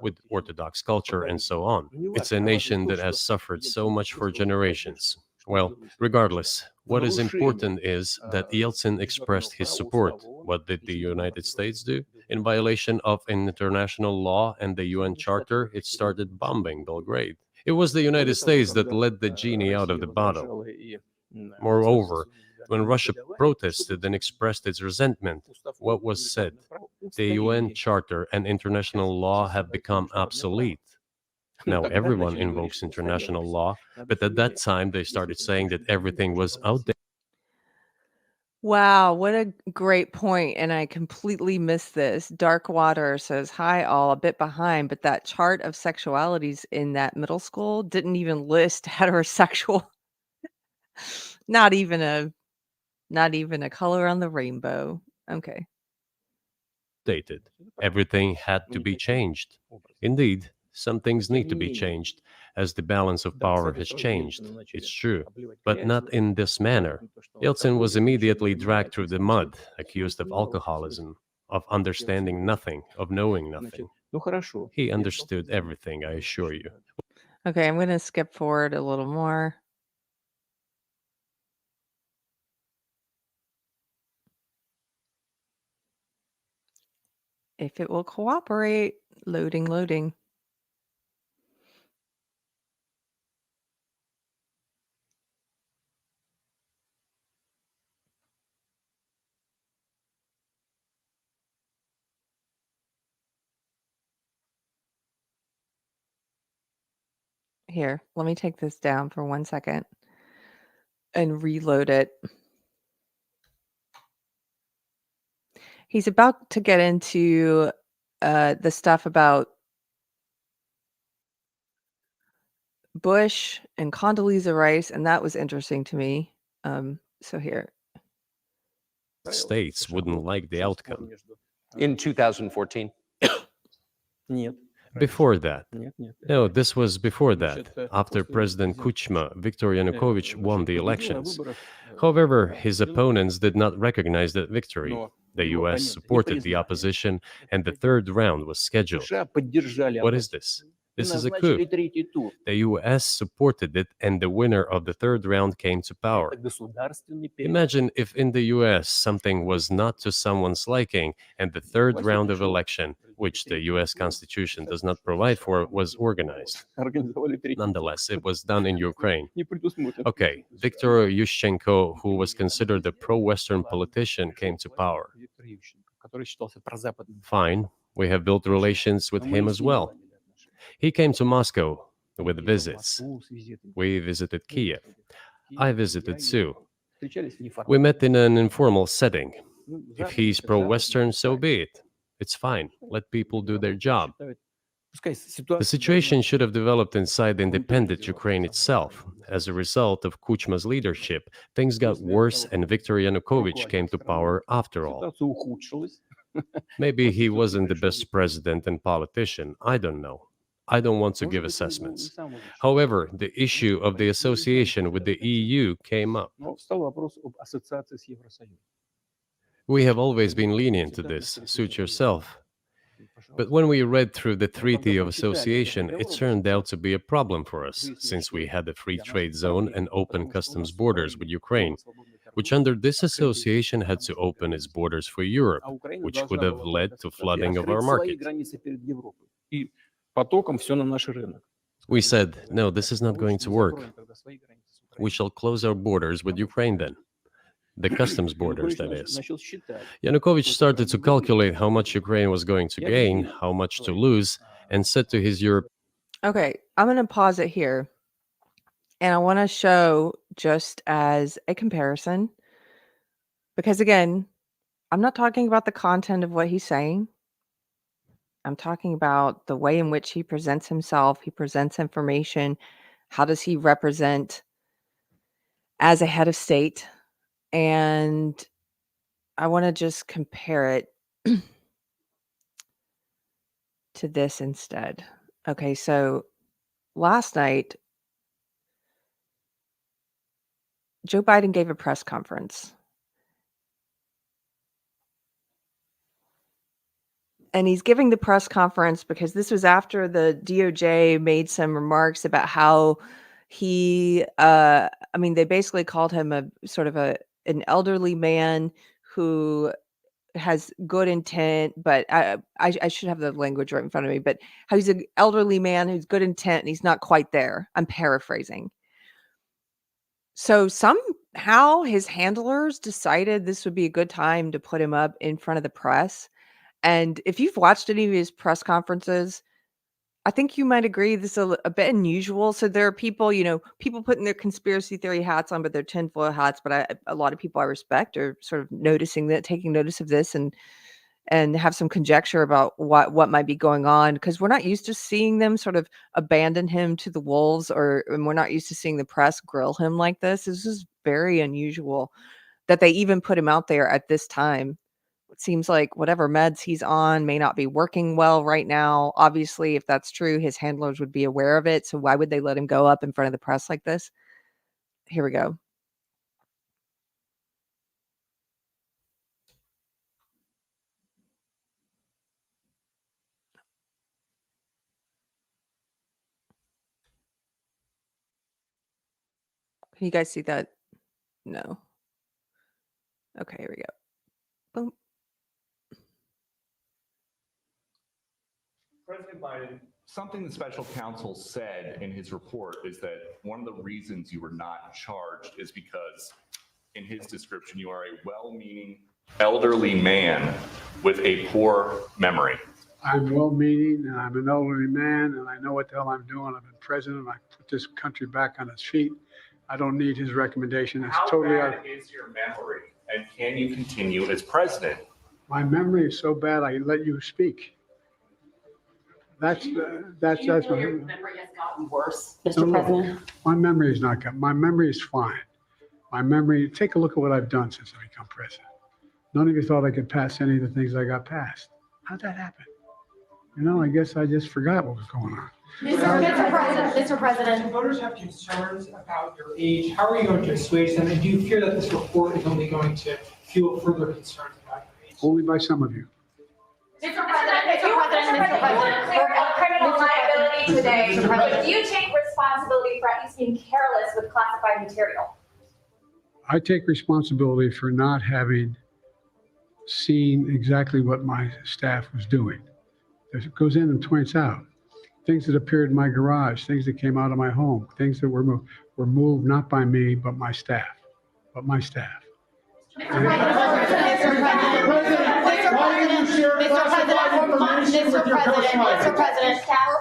with Orthodox culture and so on. It's a nation that has suffered so much for generations. Well, regardless, what is important is that Yeltsin expressed his support. What did the United States do? In violation of international law and the UN Charter, it started bombing Belgrade. It was the United States that let the genie out of the bottle. Moreover, when Russia protested and expressed its resentment, what was said? The UN Charter and international law have become obsolete. Now everyone invokes international law, but at that time they started saying that everything was outdated. Wow, what a great point, and I completely missed this. Dark Water says, "Hi all, a bit behind, but that chart of sexualities in that middle school didn't even list heterosexual. Not even a color on the rainbow." Okay. Everything had to be changed. Indeed, some things need to be changed, as the balance of power has changed. It's true, but not in this manner. Yeltsin was immediately dragged through the mud, accused of alcoholism, of understanding nothing, of knowing nothing. He understood everything, I assure you. Okay, I'm gonna skip forward a little more. If it will cooperate. Loading, loading. Here, let me take this down for 1 second and reload it. He's about to get into the stuff about Bush and Condoleezza Rice, and that was interesting to me. So here. States wouldn't like the outcome. In 2014. Before that. No, this was before that, after President Kuchma, Viktor Yanukovych won the elections. However, his opponents did not recognize that victory. The US supported the opposition, and the third round was scheduled. What is this? This is a coup. The US supported it, and the winner of the third round came to power. Imagine if in the US something was not to someone's liking, and the third round of election, which the US Constitution does not provide for, was organized. Nonetheless, it was done in Ukraine. Okay, Viktor Yushchenko, who was considered a pro-Western politician, came to power. Fine, we have built relations with him as well. He came to Moscow with visits. We visited Kiev. I visited too. We met in an informal setting. If he's pro-Western, so be it. It's fine. Let people do their job. The situation should have developed inside the independent Ukraine itself. As a result of Kuchma's leadership, things got worse and Viktor Yanukovych came to power after all. Maybe he wasn't the best president and politician. I don't know. I don't want to give assessments. However, the issue of the association with the EU came up. We have always been lenient to this. Suit yourself. But when we read through the Treaty of Association, it turned out to be a problem for us, since we had a free trade zone and open customs borders with Ukraine, which under this association had to open its borders for Europe, which could have led to flooding of our market. We said, no, this is not going to work. We shall close our borders with Ukraine then. The customs borders, that is. Yanukovych started to calculate how much Ukraine was going to gain, how much to lose, and said to his Europe. Okay, I'm going to pause it here. And I want to show just as a comparison, because again, I'm not talking about the content of what he's saying. I'm talking about the way in which he presents himself. He presents information. How does he represent as a head of state, and I want to just compare it to this instead. Okay, so last night, Joe Biden gave a press conference. And he's giving the press conference because this was after the DOJ made some remarks about how he, they basically called him a sort of an elderly man who has good intent, but I should have the language right in front of me, but how he's an elderly man who's good intent and he's not quite there. I'm paraphrasing. So somehow his handlers decided this would be a good time to put him up in front of the press. And if you've watched any of his press conferences, I think you might agree this is a bit unusual. So there are people, people putting their conspiracy theory hats on, but they're tinfoil hats. But a lot of people I respect are sort of noticing that, taking notice of this, and have some conjecture about what might be going on, because we're not used to seeing them sort of abandon him to the wolves, and we're not used to seeing the press grill him like this. This is very unusual that they even put him out there at this time. It seems like whatever meds he's on may not be working well right now. Obviously, if that's true, his handlers would be aware of it. So why would they let him go up in front of the press like this? Here we go. Can you guys see that? No. Okay, here we go. Boom. President Biden, something the special counsel said in his report is that one of the reasons you were not charged is because, in his description, you are a well-meaning elderly man with a poor memory. I'm well-meaning, and I'm an elderly man, and I know what the hell I'm doing. I've been president. I put this country back on its feet. I don't need his recommendation. It's totally How bad is your memory, and can you continue as president? My memory is so bad, I let you speak. That's Do you my feel your memory has gotten worse, Mr. No, no. President? My memory is not good. My memory is fine. My memory, take a look at what I've done since I become president. None of you thought I could pass any of the things I got passed. How'd that happen? I guess I just forgot what was going on. Mr. President. Do voters have concerns about your age? How are you going to assuage them? And do you fear that this report is only going to fuel further concerns about your age? Only by some of you. Mr. President, for criminal liability today, but do you take responsibility for at least being careless with classified material? I take responsibility for not having seen exactly what my staff was doing. It goes in and points out things that appeared in my garage, things that came out of my home, things that were moved not by me, but my staff.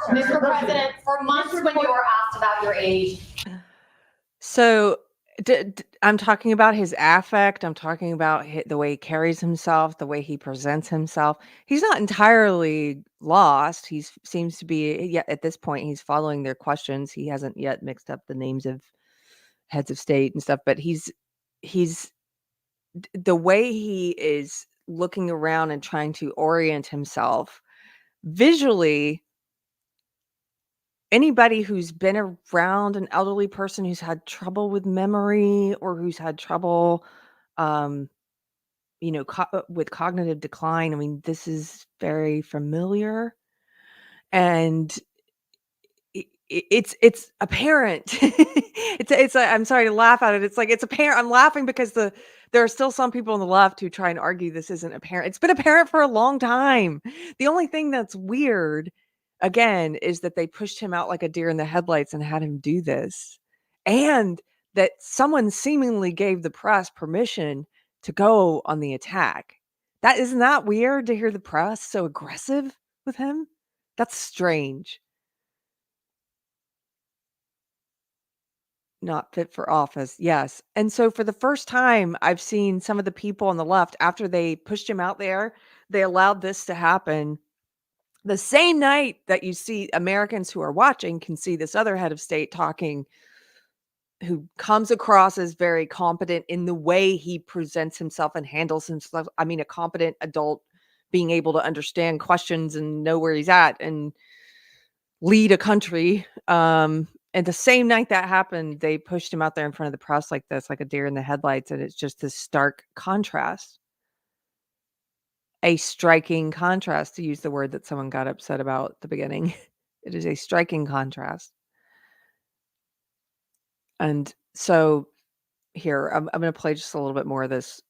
Mr. President, for months when you were asked about your age. So I'm talking about his affect. I'm talking about the way he carries himself, the way he presents himself. He's not entirely lost. He seems to be, at this point, he's following their questions. He hasn't yet mixed up the names of heads of state and stuff, but he's the way he is looking around and trying to orient himself visually. Anybody who's been around an elderly person who's had trouble with memory, or who's had trouble, with cognitive decline, this is very familiar, and it's apparent. I'm sorry to laugh at it. It's apparent. I'm laughing because there are still some people on the left who try and argue this isn't apparent. It's been apparent for a long time. The only thing that's weird, again, is that they pushed him out like a deer in the headlights and had him do this, and that someone seemingly gave the press permission to go on the attack. Isn't that weird to hear the press so aggressive with him? That's strange. Not fit for office. Yes. And so for the first time, I've seen some of the people on the left, after they pushed him out there, they allowed this to happen. The same night that you see Americans who are watching can see this other head of state talking who comes across as very competent in the way he presents himself and handles himself. I mean, a competent adult being able to understand questions and know where he's at and lead a country. And the same night that happened, they pushed him out there in front of the press like this, like a deer in the headlights. And it's just this stark contrast, a striking contrast, to use the word that someone got upset about at the beginning. It is a striking contrast. And so here, I'm going to play just a little bit more of this.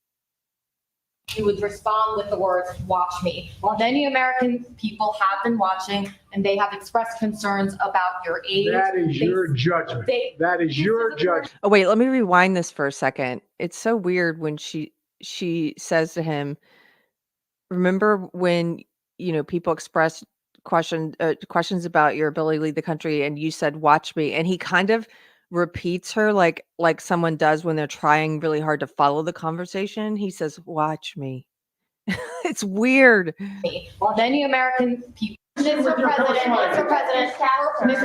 You would respond with the words, watch me. Many American people have been watching and they have expressed concerns about your age. That is your judgment. That is your judgment. Oh, wait, let me rewind this for a second. It's so weird when she says to him, remember when, people expressed questions about your ability to lead the country and you said, watch me. And he kind of repeats her like someone does when they're trying really hard to follow the conversation. He says, watch me. It's weird. Many American people. Mr.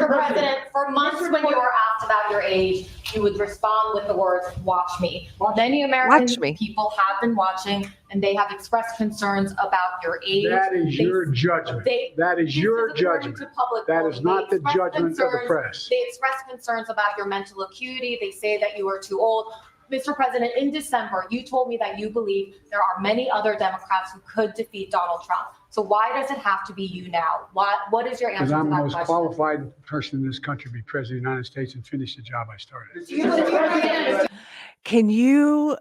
President, for months when you were asked about your age, you would respond with the words, watch me. Many American people have been watching and they have expressed concerns about your age. That is your judgment. That is your judgment. That is not the judgment of the press. They express concerns about your mental acuity. They say that you are too old. Mr. President, in December, you told me that you believe there are many other Democrats who could defeat Donald Trump. So why does it have to be you now? What is your answer to that question? Because I'm the most qualified person in this country to be president of the United States and finish the job I started. Can you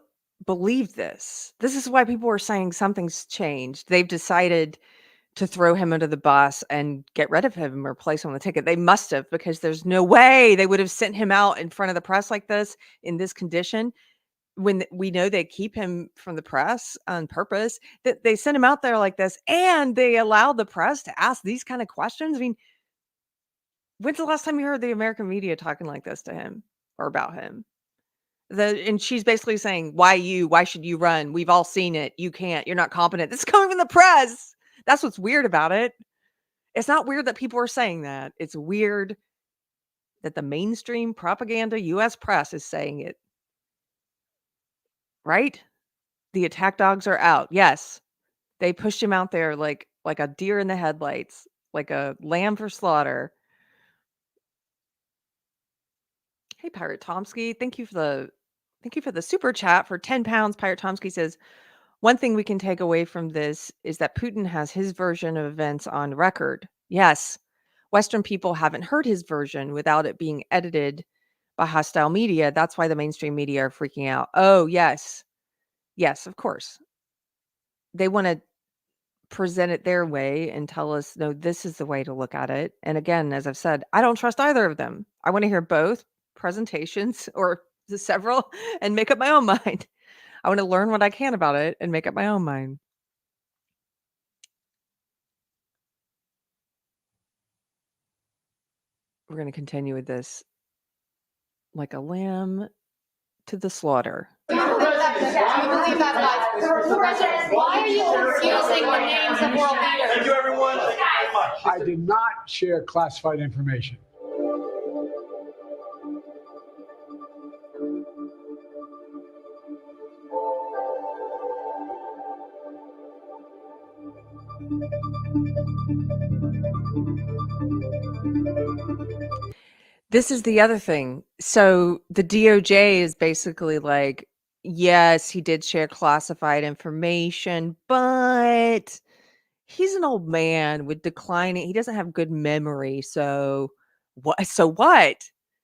believe this? This is why people are saying something's changed. They've decided to throw him under the bus and get rid of him or place him on the ticket. They must have, because there's no way they would have sent him out in front of the press like this in this condition. When we know they keep him from the press on purpose, that they send him out there like this and they allow the press to ask these kind of questions. I mean, when's the last time you heard the American media talking like this to him or about him? And she's basically saying, why you? Why should you run? We've all seen it. You can't. You're not competent. This is coming from the press. That's what's weird about it. It's not weird that people are saying that. It's weird that the mainstream propaganda U.S. press is saying it. Right? The attack dogs are out. Yes. They pushed him out there like a deer in the headlights, like a lamb for slaughter. Hey, Pirate Tomsky, thank you for the super chat for 10 pounds. Pirate Tomsky says, one thing we can take away from this is that Putin has his version of events on record. Yes, Western people haven't heard his version without it being edited by hostile media. That's why the mainstream media are freaking out. Oh, yes. Yes, of course. They want to present it their way and tell us, no, this is the way to look at it. And again, as I've said, I don't trust either of them. I want to hear both presentations or the several and make up my own mind. I want to learn what I can about it and make up my own mind. We're going to continue with this like a lamb to the slaughter. Do you believe that, President, why are you confusing the names of world leaders? Thank you, everyone. Thank you very much. I did not share classified information. This is the other thing. So the DOJ is basically like, yes, he did share classified information, but he's an old man with declining. He doesn't have good memory. So what? So what?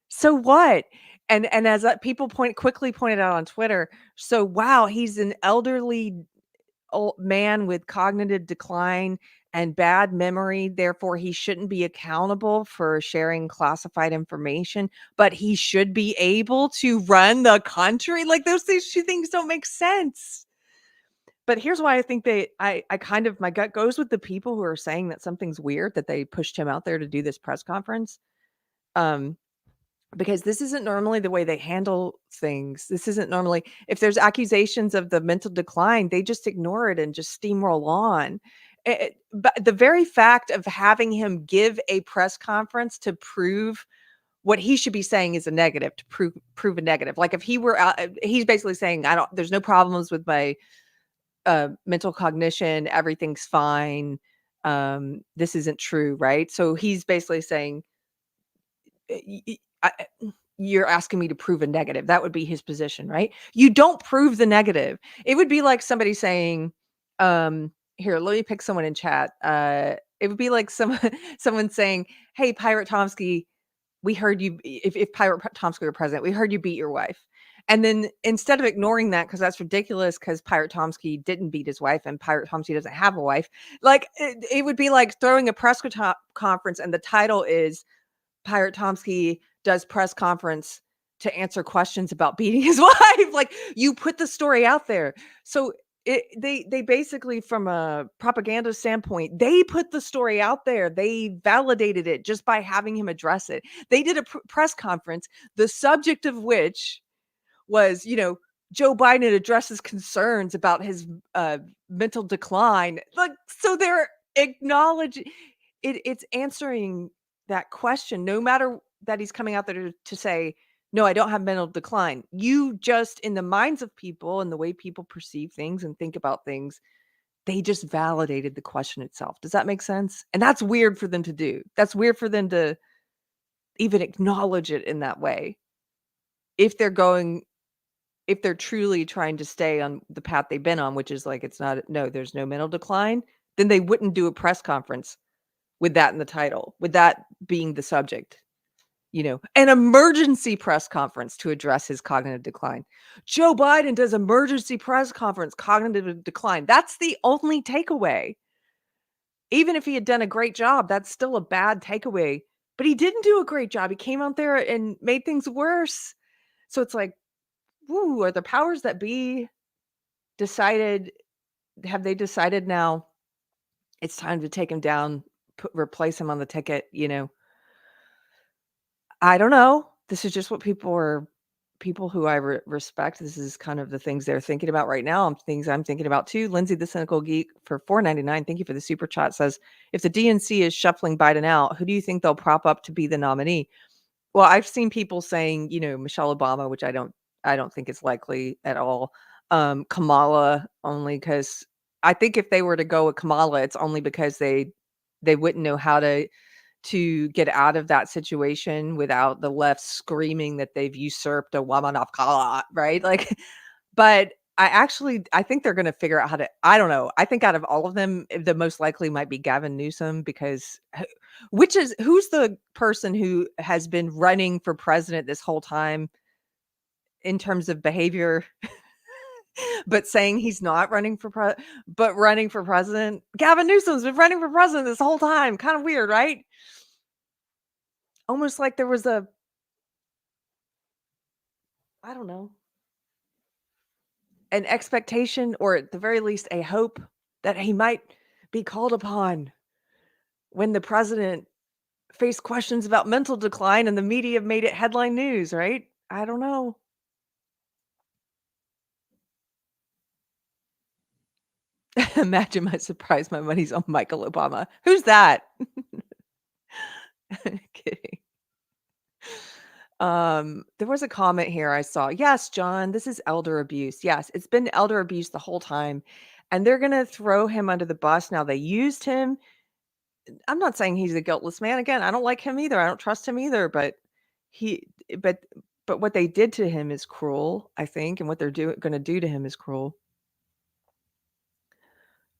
So what? And as people quickly pointed out on Twitter, so wow, he's an elderly old man with cognitive decline and bad memory, therefore he shouldn't be accountable for sharing classified information, but he should be able to run the country. Like those two things don't make sense. But here's why I think my gut goes with the people who are saying that something's weird, that they pushed him out there to do this press conference. Because this isn't normally the way they handle things. This isn't normally, if there's accusations of the mental decline, they just ignore it and just steamroll on. But the very fact of having him give a press conference to prove what he should be saying is a negative to prove a negative. Like if he were out, he's basically saying, there's no problems with my mental cognition, everything's fine. This isn't true, right? So he's basically saying, you're asking me to prove a negative. That would be his position, right? You don't prove the negative. It would be like somebody saying, here, let me pick someone in chat. It would be like someone saying, hey, Pirate Tomsky, we heard you, if Pirate Tomsky were president, we heard you beat your wife. And then instead of ignoring that, because that's ridiculous, because Pirate Tomsky didn't beat his wife and Pirate Tomsky doesn't have a wife, like it would be like throwing a press conference and the title is Pirate Tomsky does press conference to answer questions about beating his wife. Like you put the story out there. So they basically, from a propaganda standpoint, they put the story out there. They validated it just by having him address it. They did a press conference, the subject of which was, Joe Biden addresses concerns about his mental decline. Like, so they're acknowledging it's answering that question, no matter that he's coming out there to say, no, I don't have mental decline. You just, in the minds of people and the way people perceive things and think about things, they just validated the question itself. Does that make sense? And that's weird for them to do. That's weird for them to even acknowledge it in that way. If they're truly trying to stay on the path they've been on, which is like, there's no mental decline, then they wouldn't do a press conference with that in the title, with that being the subject. An emergency press conference to address his cognitive decline. Joe Biden does emergency press conference, cognitive decline. That's the only takeaway. Even if he had done a great job, that's still a bad takeaway. But he didn't do a great job. He came out there and made things worse. So it's like, woo, are the powers that be have they decided now it's time to take him down, replace him on the ticket, I don't know. This is just what people who I respect. This is kind of the things they're thinking about right now. Things I'm thinking about too. Lindsay, the Cynical Geek, for $4.99. Thank you for the super chat. Says, if the DNC is shuffling Biden out, who do you think they'll prop up to be the nominee? Well, I've seen people saying, Michelle Obama, which I don't think is likely at all. Kamala, only because I think if they were to go with Kamala, it's only because they wouldn't know how to get out of that situation without the left screaming that they've usurped a woman of color, right? Like, but I think they're going to figure out how to, I don't know. I think out of all of them, the most likely might be Gavin Newsom, because who's the person who has been running for president this whole time in terms of behavior, but saying he's not running for but running for president? Gavin Newsom's been running for president this whole time. Kind of weird, right? Almost like there was I don't know, an expectation, or at the very least a hope that he might be called upon when the president faced questions about mental decline and the media made it headline news, right? I don't know. Imagine my surprise, my money's on Michael Obama. Who's that? Kidding. There was a comment here I saw. Yes, John, this is elder abuse. Yes, it's been elder abuse the whole time. And they're going to throw him under the bus. Now, they used him. I'm not saying he's a guiltless man. Again, I don't like him either. I don't trust him either. But what they did to him is cruel, I think. And what they're going to do to him is cruel.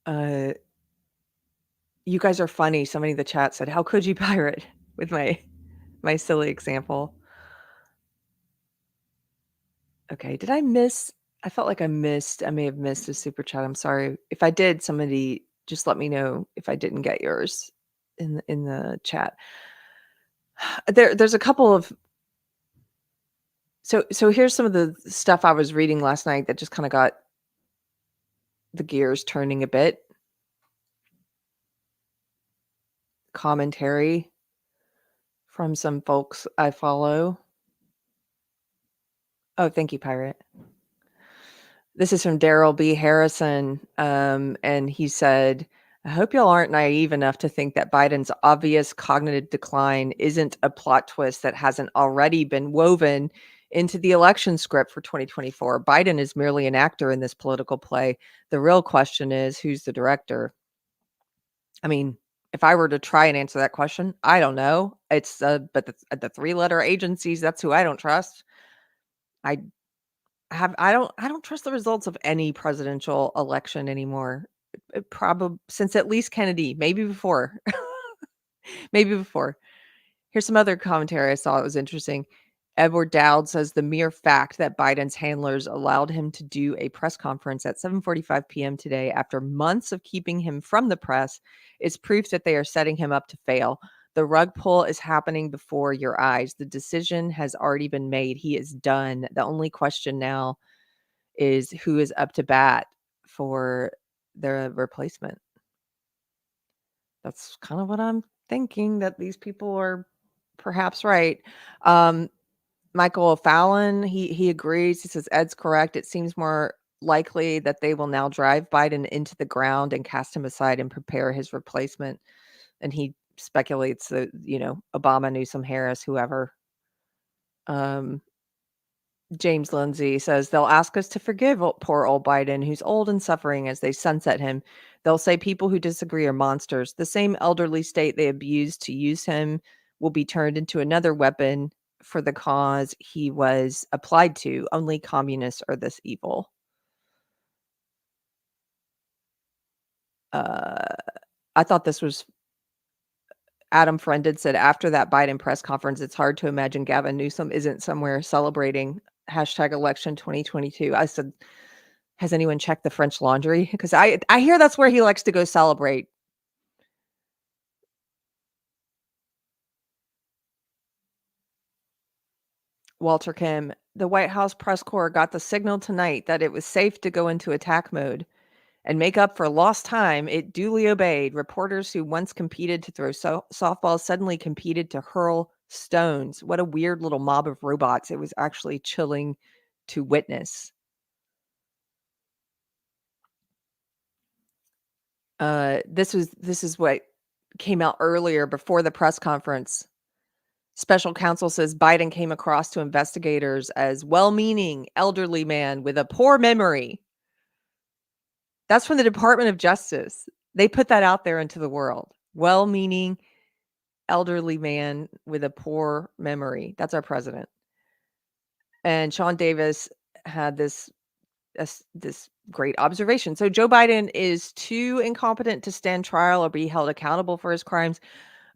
You guys are funny. Somebody in the chat said, how could you pirate, with my silly example? Okay, did I miss? I felt like I may have missed a super chat. I'm sorry. If I did, somebody just let me know if I didn't get yours in the chat. There's a couple of so here's some of the stuff I was reading last night that just kind of got the gears turning a bit. Commentary from some folks I follow. Oh, thank you, Pirate. This is from Daryl B. Harrison, and he said, I hope y'all aren't naive enough to think that Biden's obvious cognitive decline isn't a plot twist that hasn't already been woven into the election script for 2024. Biden is merely an actor in this political play. The real question is, who's the director? I mean, if I were to try and answer that question, I don't know. It's but the three-letter agencies, that's who I don't trust. I don't trust the results of any presidential election anymore. Probably since at least Kennedy, maybe before. Maybe before. Here's some other commentary I saw. It was interesting. Edward Dowd says the mere fact that Biden's handlers allowed him to do a press conference at 7:45 p.m. today after months of keeping him from the press is proof that they are setting him up to fail. The rug pull is happening before your eyes. The decision has already been made. He is done. The only question now is who is up to bat for the replacement. That's kind of what I'm thinking, that these people are perhaps right. Michael Fallon, he agrees. He says Ed's correct. It seems more likely that they will now drive Biden into the ground and cast him aside and prepare his replacement. And he speculates that, Obama, Newsom, Harris, whoever. James Lindsay says they'll ask us to forgive poor old Biden, who's old and suffering, as they sunset him. They'll say people who disagree are monsters. The same elderly state they abused to use him will be turned into another weapon for the cause he was applied to. Only communists are this evil. I thought this was Adam Friended said after that Biden press conference, it's hard to imagine Gavin Newsom isn't somewhere celebrating #election 2022. I said, has anyone checked the French Laundry? Because I hear that's where he likes to go celebrate. Walter Kim, the White House press corps got the signal tonight that it was safe to go into attack mode and make up for lost time. It duly obeyed. Reporters who once competed to throw softballs suddenly competed to hurl stones. What a weird little mob of robots. It was actually chilling to witness. This is what came out earlier before the press conference. Special counsel says Biden came across to investigators as well-meaning elderly man with a poor memory. That's from the Department of Justice. They put that out there into the world. Well-meaning elderly man with a poor memory. That's our president. And Sean Davis had this great observation. So Joe Biden is too incompetent to stand trial or be held accountable for his crimes,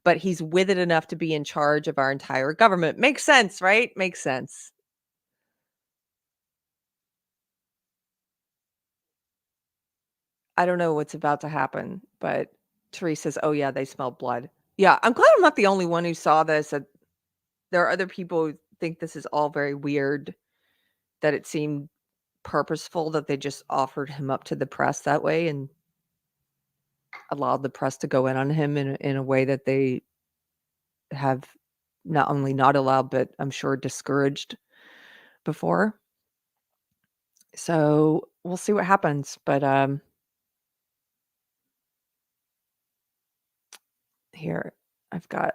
but he's with it enough to be in charge of our entire government. Makes sense, right? Makes sense. I don't know what's about to happen, but Therese says, oh yeah, they smelled blood. Yeah, I'm glad I'm not the only one who saw this. There are other people who think this is all very weird, that it seemed purposeful that they just offered him up to the press that way and allowed the press to go in on him in a way that they have not only not allowed, but I'm sure discouraged before. So we'll see what happens. But here, I've got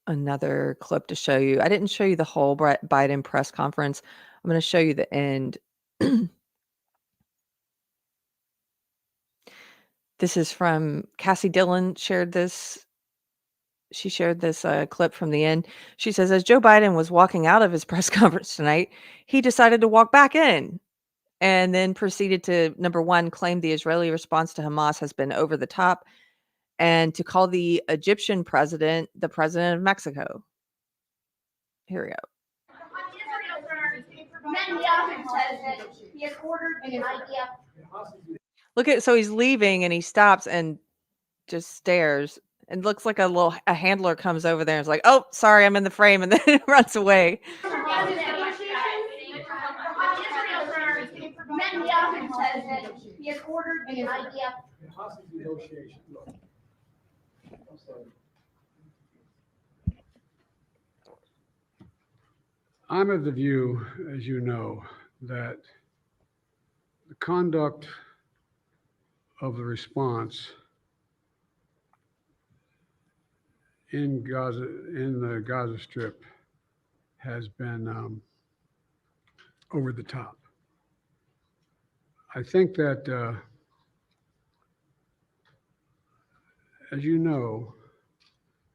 another clip to show you. I didn't show you the whole Biden press conference. I'm going to show you the end. This is from Cassie Dillon shared this. She shared this clip from the end. She says, as Joe Biden was walking out of his press conference tonight, he decided to walk back in and then proceeded to, number one, claim the Israeli response to Hamas has been over the top and to call the Egyptian president the president of Mexico. Here we go. Look at, so he's leaving and he stops and just stares and looks like a handler comes over there and is like, oh, sorry, I'm in the frame, and then runs away. I'm of the view, as you know, that the conduct of the response in Gaza, in the Gaza Strip, has been over the top. I think that, as you know,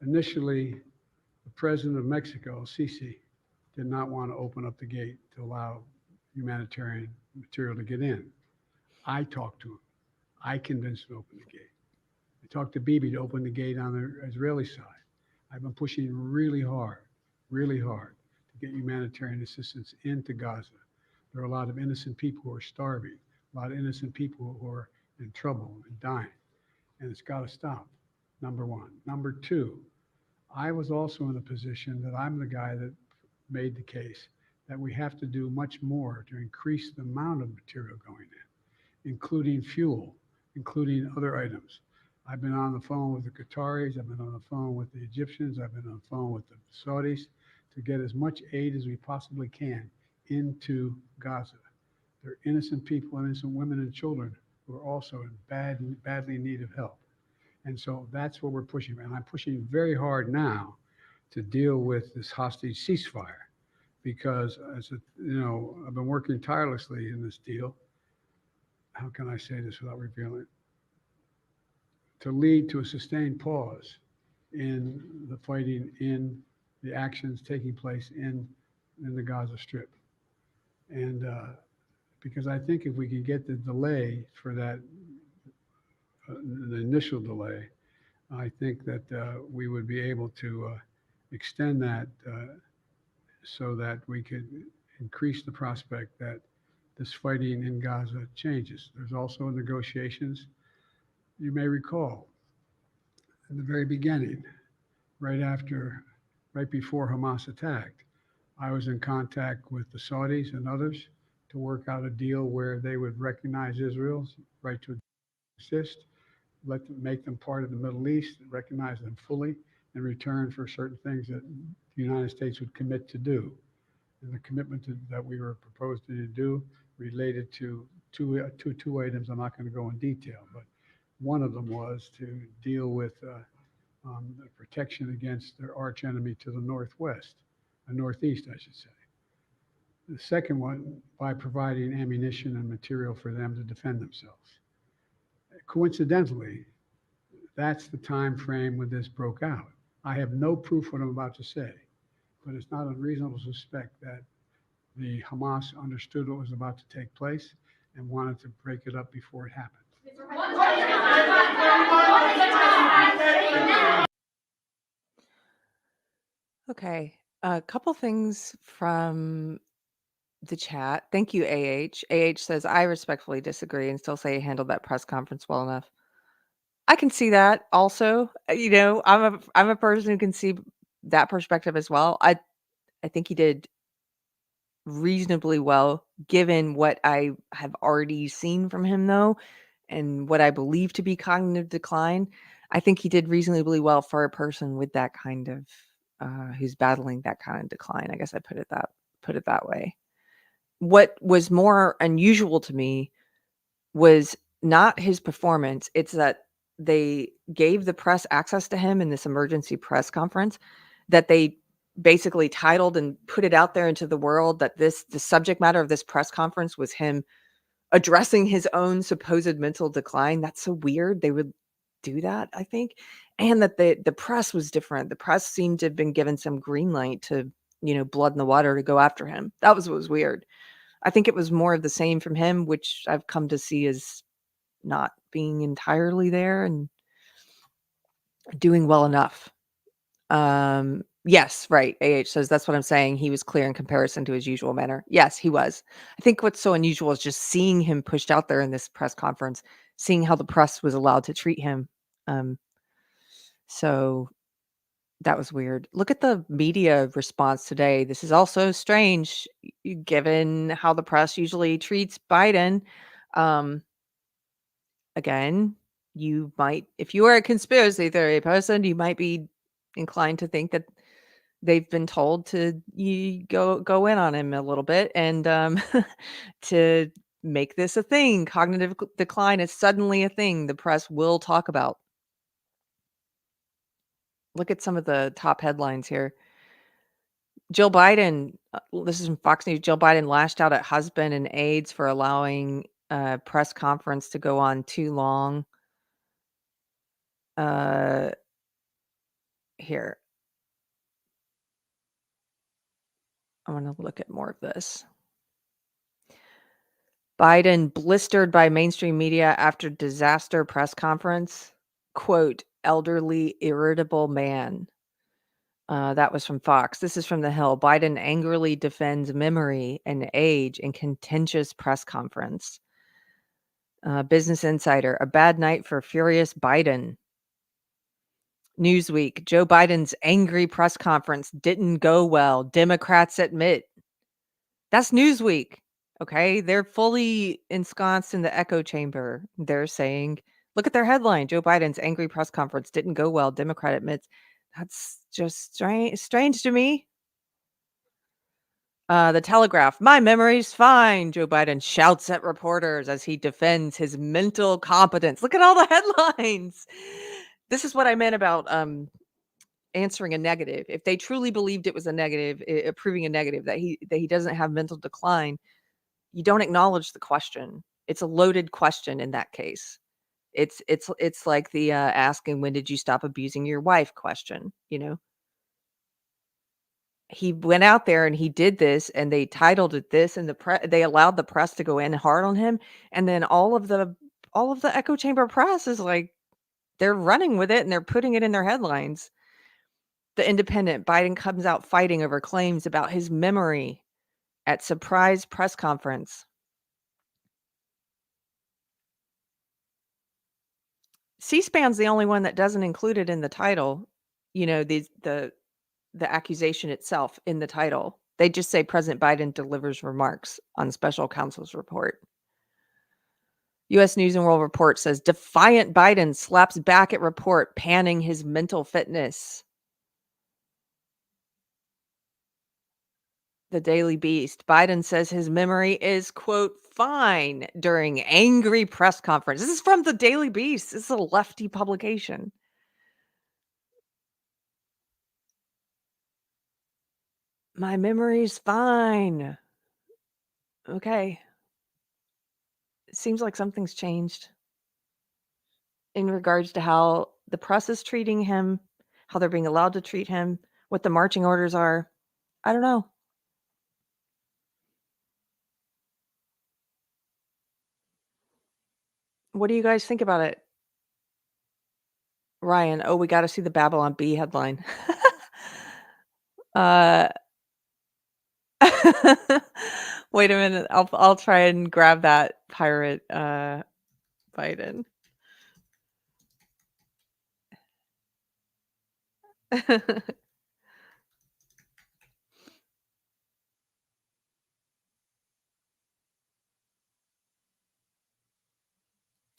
initially, the president of Mexico, Sisi, did not want to open up the gate to allow humanitarian material to get in. I talked to him. I convinced him to open the gate. I talked to Bibi to open the gate on the Israeli side. I've been pushing really hard to get humanitarian assistance into Gaza. There are a lot of innocent people who are starving, a lot of innocent people who are in trouble and dying, and it's got to stop, number one. Number two, I was also in a position that I'm the guy that made the case that we have to do much more to increase the amount of material going in, including fuel, including other items. I've been on the phone with the Qataris, I've been on the phone with the Egyptians, I've been on the phone with the Saudis to get as much aid as we possibly can into Gaza. There are innocent people, innocent women and children who are also in badly in need of help. And so that's what we're pushing. And I'm pushing very hard now to deal with this hostage ceasefire because, I've been working tirelessly in this deal. How can I say this without revealing it? To lead to a sustained pause in the fighting, in the actions taking place in the Gaza Strip. And because I think if we can get the delay for that, the initial delay, I think that we would be able to extend that so that we could increase the prospect that this fighting in Gaza changes. There's also negotiations. You may recall, in the very beginning, right before Hamas attacked, I was in contact with the Saudis and others to work out a deal where they would recognize Israel's right to exist, make them part of the Middle East, recognize them fully in return for certain things that the United States would commit to do. And the commitment that we were proposing to do related to two items. I'm not going to go in detail, but one of them was to deal with the protection against their arch enemy to the northwest, northeast, I should say. The second one, by providing ammunition and material for them to defend themselves. Coincidentally, that's the time frame when this broke out. I have no proof what I'm about to say, but it's not unreasonable to suspect that the Hamas understood what was about to take place and wanted to break it up before it happened. Okay. A couple things from the chat. Thank you, AH. AH says, I respectfully disagree and still say he handled that press conference well enough. I can see that also. I'm a person who can see that perspective as well. I think he did reasonably well given what I have already seen from him though, and what I believe to be cognitive decline. I think he did reasonably well for a person with that kind of who's battling that kind of decline. I guess I put it that way. What was more unusual to me was not his performance. It's that they gave the press access to him in this emergency press conference, that they basically titled and put it out there into the world that the subject matter of this press conference was him addressing his own supposed mental decline. That's so weird. They would do that, I think. And that the press was different. The press seemed to have been given some green light to, blood in the water to go after him. That was what was weird. I think it was more of the same from him, which I've come to see as not being entirely there and doing well enough. Yes, right. AH says that's what I'm saying. He was clear in comparison to his usual manner. Yes, he was. I think what's so unusual is just seeing him pushed out there in this press conference, seeing how the press was allowed to treat him. So that was weird. Look at the media response today. This is also strange, given how the press usually treats Biden. Again, you might, if you are a conspiracy theory person, you might be inclined to think that they've been told to go in on him a little bit and to make this a thing. Cognitive decline is suddenly a thing the press will talk about. Look at some of the top headlines here. Jill Biden, this is from Fox News. Jill Biden lashed out at husband and aides for allowing a press conference to go on too long. Here. I want to look at more of this. Biden blistered by mainstream media after disaster press conference. Quote, elderly, irritable man. That was from Fox. This is from The Hill. Biden angrily defends memory and age in contentious press conference. Business Insider, a bad night for furious Biden. Newsweek, Joe Biden's angry press conference didn't go well. Democrats admit. That's Newsweek. Okay, they're fully ensconced in the echo chamber. They're saying, look at their headline. Joe Biden's angry press conference didn't go well. Democrat admits. That's just strange to me. The Telegraph, my memory's fine. Joe Biden shouts at reporters as he defends his mental competence. Look at all the headlines. This is what I meant about answering a negative. If they truly believed it was a negative, proving a negative, that he doesn't have mental decline, you don't acknowledge the question. It's a loaded question in that case. It's like the asking, when did you stop abusing your wife question, you know? He went out there and he did this, and they titled it this, and they allowed the press to go in hard on him, and then all of the echo chamber press is like, they're running with it and they're putting it in their headlines. The Independent, Biden comes out fighting over claims about his memory at surprise press conference. C-SPAN's the only one that doesn't include it in the title. You know, the accusation itself in the title. They just say President Biden delivers remarks on special counsel's report. U.S. News and World Report says defiant Biden slaps back at report panning his mental fitness. The Daily Beast, Biden says his memory is, quote, fine during angry press conference. This is from the Daily Beast. This is a lefty publication. My memory's fine. Okay. It seems like something's changed in regards to how the press is treating him, how they're being allowed to treat him, what the marching orders are. I don't know. What do you guys think about it? Ryan, oh, we got to see the Babylon Bee headline. Wait a minute. I'll try and grab that pirate Biden.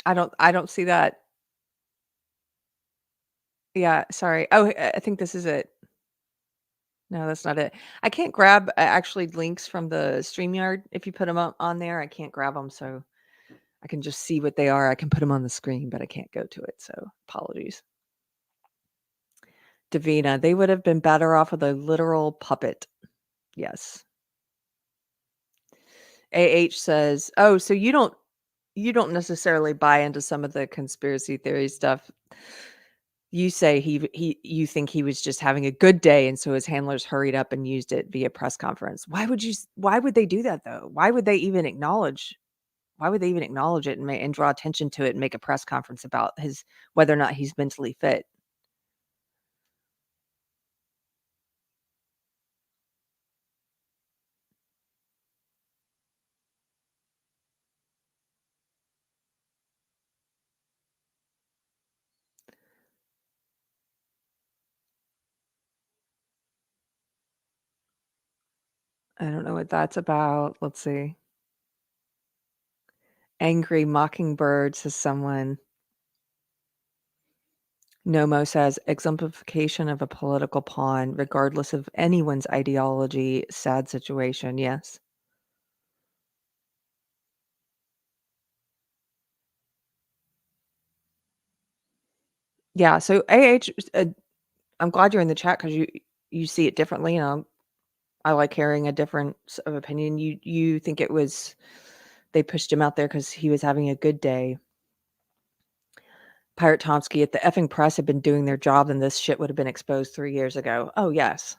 I don't see that. Yeah, sorry. Oh, I think this is it. No, that's not it. I can't grab actually links from the StreamYard. If you put them on there, I can't grab them, so I can just see what they are. I can put them on the screen, but I can't go to it, so apologies. Davina, they would have been better off with a literal puppet. Yes. AH says, "Oh, so you don't necessarily buy into some of the conspiracy theory stuff. You say you think he was just having a good day, and so his handlers hurried up and used it via press conference. Why would they do that though? Why would they even acknowledge it and draw attention to it and make a press conference about whether or not he's mentally fit?" I don't know what that's about. Let's see. Angry Mockingbird, says someone. Nomo says, exemplification of a political pawn, regardless of anyone's ideology. Sad situation. Yes. Yeah. So I'm glad you're in the chat because you see it differently, and I like hearing a difference of opinion. You think it was they pushed him out there because he was having a good day. Pirate Tomsky, if the effing press had been doing their job, then this shit would have been exposed 3 years ago. Oh, yes.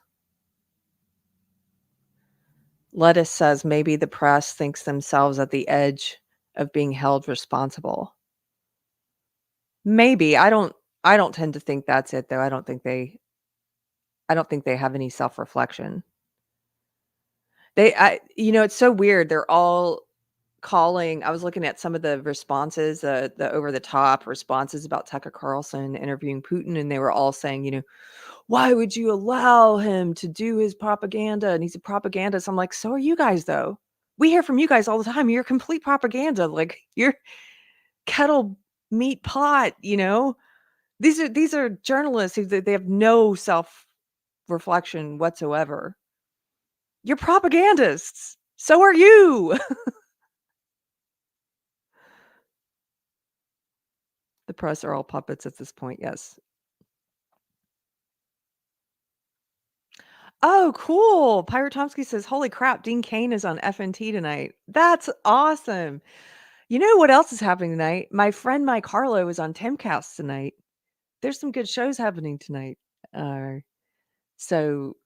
Lettuce says maybe the press thinks themselves at the edge of being held responsible. Maybe. I don't tend to think that's it, though. I don't think they have any self-reflection. It's so weird. They're all calling. I was looking at some of the responses, the over the top responses about Tucker Carlson interviewing Putin, and they were all saying, why would you allow him to do his propaganda? And he's a propagandist. I'm like, so are you guys, though. We hear from you guys all the time. You're complete propaganda. Like, you're kettle meat pot, These are journalists who they have no self-reflection whatsoever. You're propagandists. So are you. The press are all puppets at this point, yes. Oh, cool. Pirate Tomsky says, holy crap, Dean Cain is on FNT tonight. That's awesome. You know what else is happening tonight? My friend Mike Harlow is on Timcast tonight. There's some good shows happening tonight. So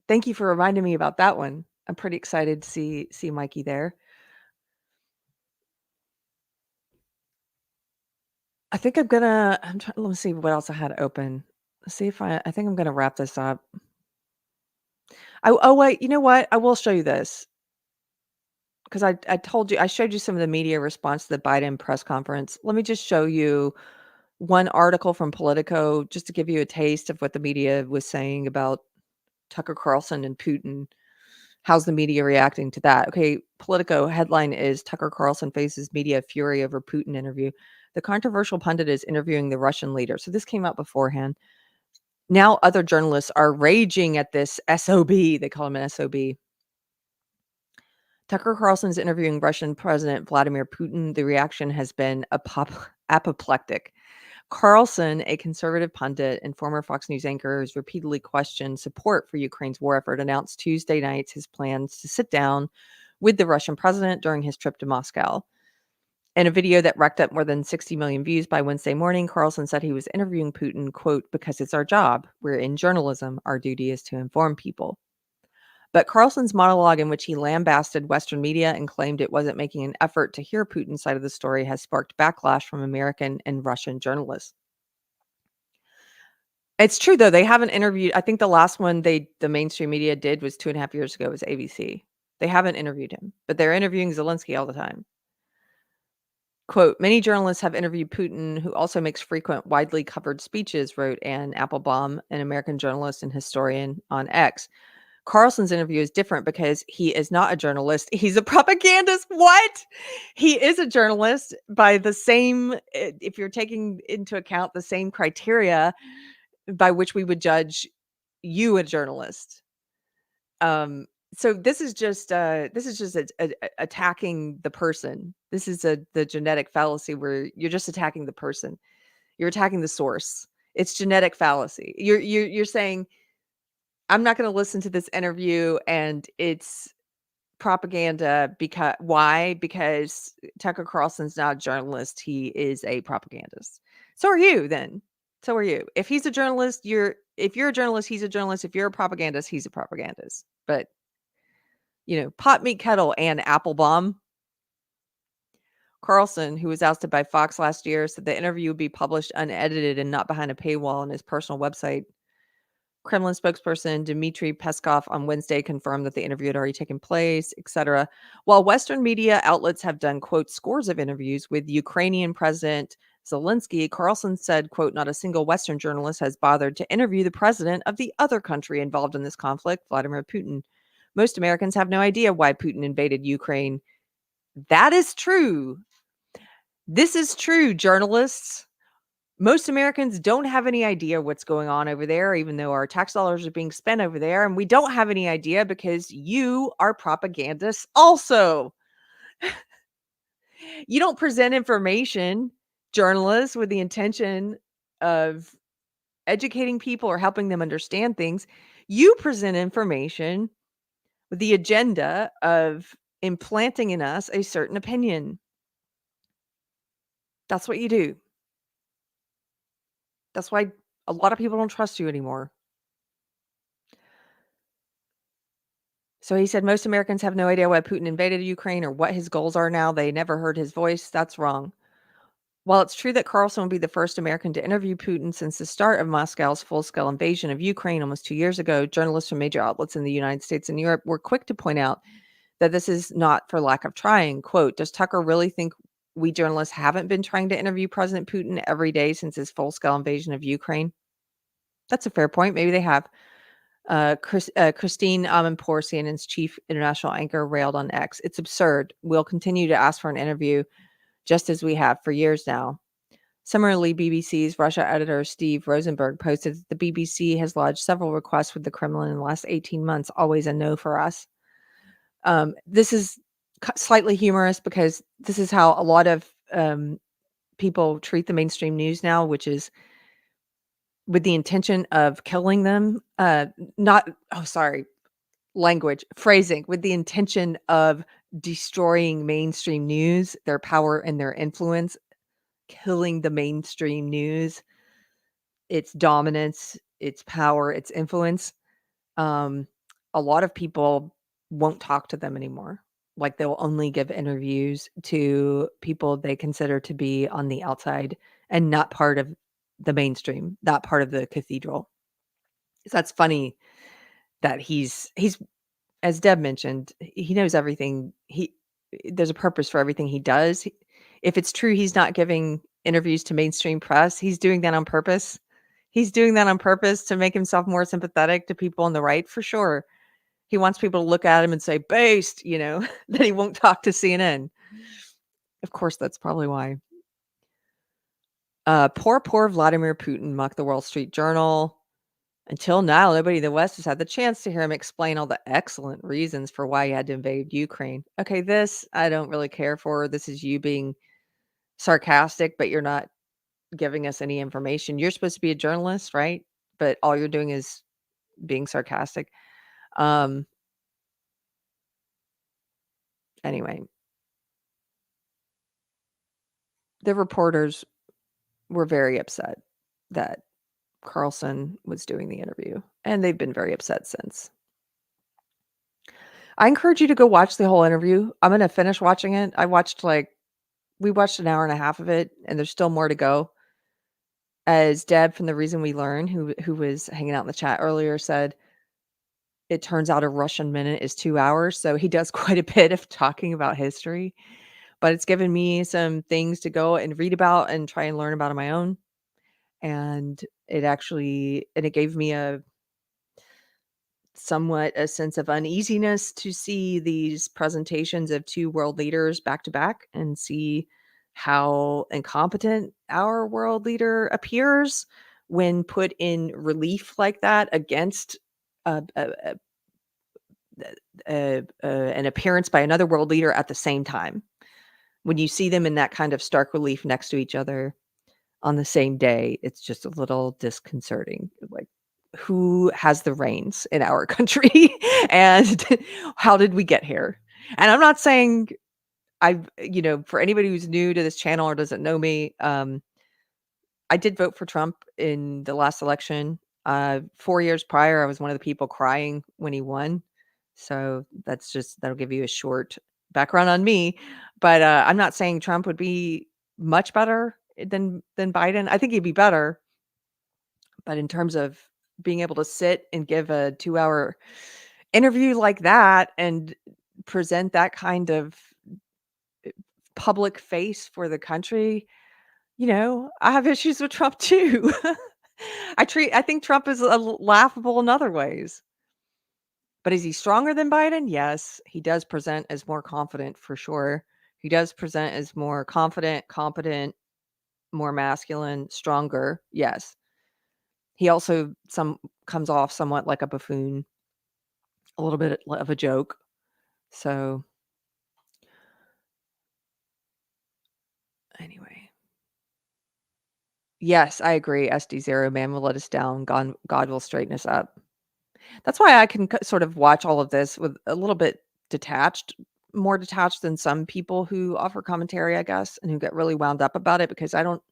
thank you for reminding me about that one. I'm pretty excited to see Mikey there. I think let me see what else I had open. Let's see if I think I'm gonna wrap this up. Oh wait, you know what? I will show you this. Because I told you, I showed you some of the media response to the Biden press conference. Let me just show you one article from Politico just to give you a taste of what the media was saying about Tucker Carlson and Putin. How's the media reacting to that? Okay, Politico headline is Tucker Carlson faces media fury over Putin interview. The controversial pundit is interviewing the Russian leader. So this came out beforehand. Now other journalists are raging at this SOB. They call him an SOB. Tucker Carlson's interviewing Russian President Vladimir Putin. The reaction has been apoplectic. Carlson, a conservative pundit and former Fox News anchor who's repeatedly questioned support for Ukraine's war effort, announced Tuesday night his plans to sit down with the Russian president during his trip to Moscow. In a video that racked up more than 60 million views by Wednesday morning, Carlson said he was interviewing Putin, quote, because it's our job. We're in journalism. Our duty is to inform people. But Carlson's monologue, in which he lambasted Western media and claimed it wasn't making an effort to hear Putin's side of the story, has sparked backlash from American and Russian journalists. It's true, though. They haven't interviewed. I think the last one the mainstream media did was 2.5 years ago. It was ABC. They haven't interviewed him, but they're interviewing Zelensky all the time. Quote, many journalists have interviewed Putin, who also makes frequent, widely covered speeches, wrote Ann Applebaum, an American journalist and historian on X. Carlson's interview is different because he is not a journalist. He's a propagandist. What? He is a journalist by the same, if you're taking into account the same criteria by which we would judge you a journalist. So this is just attacking the person. This is the genetic fallacy where you're just attacking the person. You're attacking the source. It's genetic fallacy. You're saying, I'm not going to listen to this interview and it's propaganda why? Because Tucker Carlson's not a journalist. He is a propagandist. So are you then. So are you. If he's a journalist, if you're a journalist, he's a journalist. If you're a propagandist, he's a propagandist. But, pot, meat, kettle, and Applebaum. Carlson, who was ousted by Fox last year, said the interview would be published unedited and not behind a paywall on his personal website. Kremlin spokesperson Dmitry Peskov on Wednesday confirmed that the interview had already taken place, etc. While Western media outlets have done, quote, scores of interviews with Ukrainian President Zelensky, Carlson said, quote, not a single Western journalist has bothered to interview the president of the other country involved in this conflict, Vladimir Putin. Most Americans have no idea why Putin invaded Ukraine. That is true. This is true, journalists. Most Americans don't have any idea what's going on over there, even though our tax dollars are being spent over there. And we don't have any idea because you are propagandists also. You don't present information, journalists, with the intention of educating people or helping them understand things. You present information with the agenda of implanting in us a certain opinion. That's what you do. That's why a lot of people don't trust you anymore. So he said most Americans have no idea why Putin invaded Ukraine or what his goals are now. They never heard his voice. That's wrong. While it's true that Carlson will be the first American to interview Putin since the start of Moscow's full-scale invasion of Ukraine almost 2 years ago, journalists from major outlets in the United States and Europe were quick to point out that this is not for lack of trying. Quote, does Tucker really think we journalists haven't been trying to interview President Putin every day since his full-scale invasion of Ukraine? That's a fair point. Maybe they have. Christine Amanpour, CNN's chief international anchor, railed on X. It's absurd. We'll continue to ask for an interview just as we have for years now. Similarly, BBC's Russia editor Steve Rosenberg posted that the BBC has lodged several requests with the Kremlin in the last 18 months, always a no for us. This is slightly humorous because this is how a lot of people treat the mainstream news now, which is with the intention of killing them. Phrasing, with the intention of destroying mainstream news, their power and their influence, killing the mainstream news, its dominance, its power, its influence. A lot of people won't talk to them anymore. Like they'll only give interviews to people they consider to be on the outside and not part of the mainstream, not part of the cathedral. So that's funny that he's as Deb mentioned, he knows everything. There's a purpose for everything he does. If it's true he's not giving interviews to mainstream press, he's doing that on purpose. He's doing that on purpose to make himself more sympathetic to people on the right, for sure. He wants people to look at him and say, based, that he won't talk to CNN. Of course, that's probably why. Poor Vladimir Putin, mocked the Wall Street Journal. Until now, nobody in the West has had the chance to hear him explain all the excellent reasons for why he had to invade Ukraine. Okay, this I don't really care for. This is you being sarcastic, but you're not giving us any information. You're supposed to be a journalist, right? But all you're doing is being sarcastic. Anyway, the reporters were very upset that Carlson was doing the interview, and they've been very upset since. I encourage you to go watch the whole interview. I'm going to finish watching it. We watched an hour and a half of it, and there's still more to go. As Deb from The Reason We Learn, who was hanging out in the chat earlier, said, it turns out a Russian minute is 2 hours. So he does quite a bit of talking about history, but it's given me some things to go and read about and try and learn about on my own. And it gave me somewhat a sense of uneasiness to see these presentations of two world leaders back to back and see how incompetent our world leader appears when put in relief like that against an appearance by another world leader at the same time. When you see them in that kind of stark relief next to each other on the same day, it's just a little disconcerting. Like, who has the reins in our country and how did we get here? And I'm not saying for anybody who's new to this channel or doesn't know me, I did vote for Trump in the last election. 4 years prior, I was one of the people crying when he won. So that'll give you a short background on me. But I'm not saying Trump would be much better than Biden. I think he'd be better. But in terms of being able to sit and give a 2-hour interview like that and present that kind of public face for the country, I have issues with Trump too. I think Trump is laughable in other ways. But is he stronger than Biden? Yes. He does present as more confident for sure. He does present as more confident, competent, more masculine, stronger. Yes. He also comes off somewhat like a buffoon, a little bit of a joke. So anyway, Yes, I agree. SD0, man will let us down. God will straighten us up. That's why I can sort of watch all of this with a little bit detached, more detached than some people who offer commentary, I guess, and who get really wound up about it, because I don't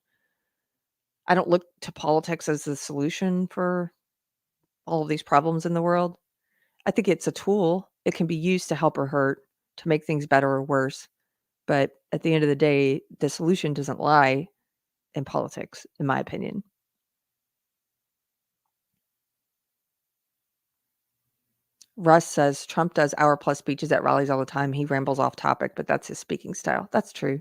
look to politics as the solution for all of these problems in the world. I think it's a tool. It can be used to help or hurt, to make things better or worse. But at the end of the day, the solution doesn't lie in politics, in my opinion. Russ says Trump does hour-plus speeches at rallies all the time. He rambles off topic, but that's his speaking style. That's true.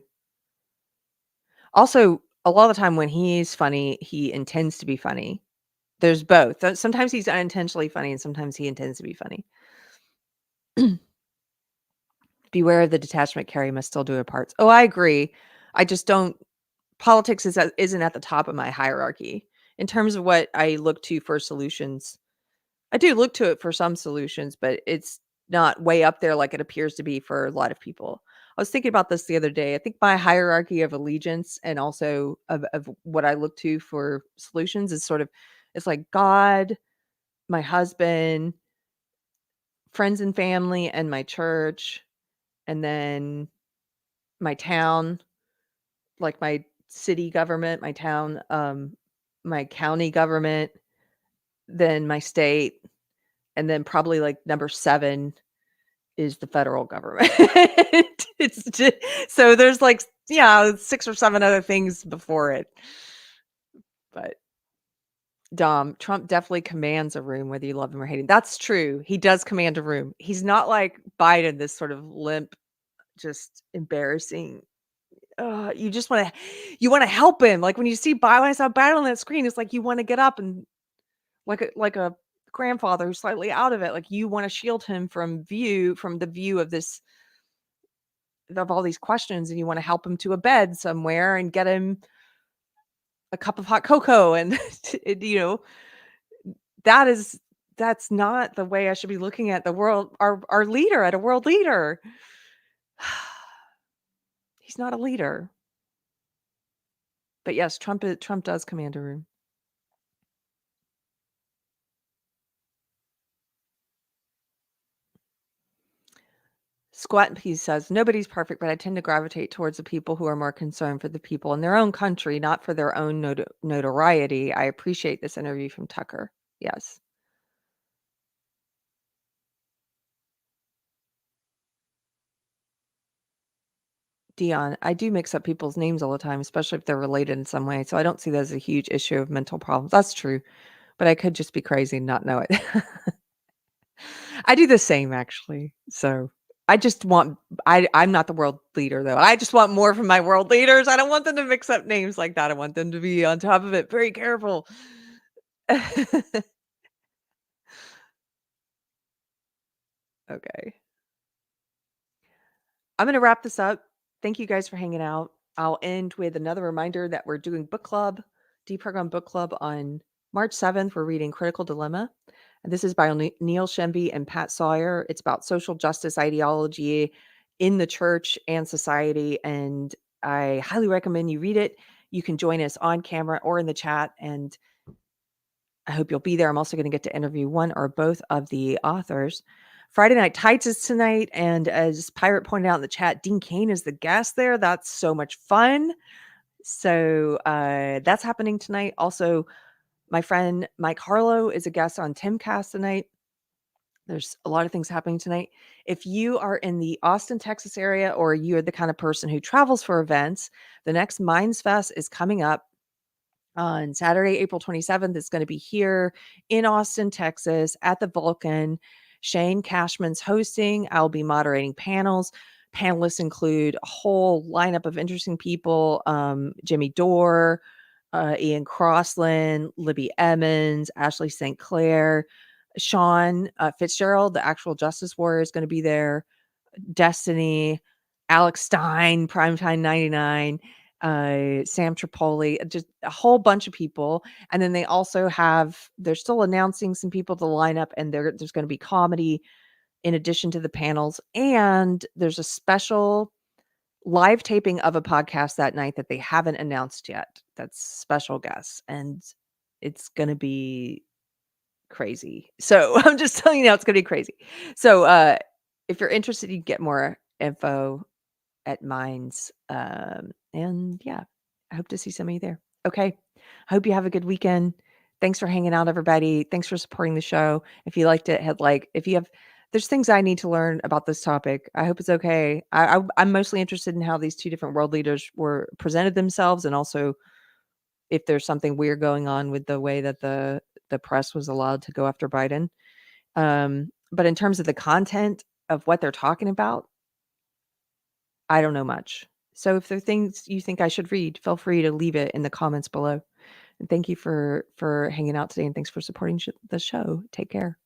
Also, a lot of the time when he's funny, he intends to be funny. There's both. Sometimes he's unintentionally funny, and sometimes he intends to be funny. Beware of the detachment. Keri must still do her parts. Oh, I agree. I just don't. Politics isn't at the top of my hierarchy in terms of what I look to for solutions. I do look to it for some solutions, but it's not way up there like it appears to be for a lot of people. I was thinking about this the other day. I think my hierarchy of allegiance and also of what I look to for solutions is sort of, it's like God, my husband, friends and family, and my church, and then my town, like my city government, my town, my county government, then my state, and then probably like number 7 is the federal government. It's just, so there's like, 6 or 7 other things before it. But Dom, Trump definitely commands a room, whether you love him or hate him. That's true. He does command a room. He's not like Biden, this sort of limp, just embarrassing. You just want to help him. Like when you see Biden, when I saw Biden on that screen, it's like you want to get up and like a grandfather who's slightly out of it. Like you want to shield him from the view of this, of all these questions, and you want to help him to a bed somewhere and get him a cup of hot cocoa. And that's not the way I should be looking at the world, our leader, at a world leader. He's not a leader. But yes, Trump does command a room. Squat and Peas says, nobody's perfect, but I tend to gravitate towards the people who are more concerned for the people in their own country, not for their own notoriety. I appreciate this interview from Tucker. Yes. Dion, I do mix up people's names all the time, especially if they're related in some way. So I don't see that as a huge issue of mental problems. That's true. But I could just be crazy and not know it. I do the same, actually. So I just want, I'm not the world leader, though. I just want more from my world leaders. I don't want them to mix up names like that. I want them to be on top of it. Very careful. Okay. I'm going to wrap this up. Thank you guys for hanging out. I'll end with another reminder that we're doing book club, Deprogram Book Club on March 7th. We're reading Critical Dilemma. And this is by Neil Shenby and Pat Sawyer. It's about social justice ideology in the church and society. And I highly recommend you read it. You can join us on camera or in the chat. And I hope you'll be there. I'm also going to get to interview one or both of the authors. Friday Night Tights is tonight. And as Pirate pointed out in the chat, Dean Cain is the guest there. That's so much fun. So that's happening tonight. Also, my friend Mike Harlow is a guest on Timcast tonight. There's a lot of things happening tonight. If you are in the Austin, Texas area, or you're the kind of person who travels for events, the next Mindfest is coming up on Saturday, April 27th. It's going to be here in Austin, Texas at the Vulcan. Shane Cashman's hosting. I'll be moderating panels. Panelists include a whole lineup of interesting people. Jimmy Dore, Ian Crossland, Libby Emmons, Ashley St. Clair, Sean Fitzgerald, the actual Justice Warrior, is going to be there. Destiny, Alex Stein, Primetime 99, Sam Tripoli, just a whole bunch of people. And then they also they're still announcing some people to line up, and there's going to be comedy in addition to the panels. And there's a special live taping of a podcast that night that they haven't announced yet. That's special guests, and it's going to be crazy. So I'm just telling you now, it's going to be crazy. So if you're interested, you can get more info at Minds. And yeah, I hope to see some of you there. Okay. I hope you have a good weekend. Thanks for hanging out, everybody. Thanks for supporting the show. If you liked it, hit like. If you have, there's things I need to learn about this topic. I hope it's okay. I'm mostly interested in how these two different world leaders were presented themselves, and also if there's something weird going on with the way that the press was allowed to go after Biden. But in terms of the content of what they're talking about, I don't know much. So if there are things you think I should read, feel free to leave it in the comments below. And thank you for hanging out today, and thanks for supporting the show. Take care.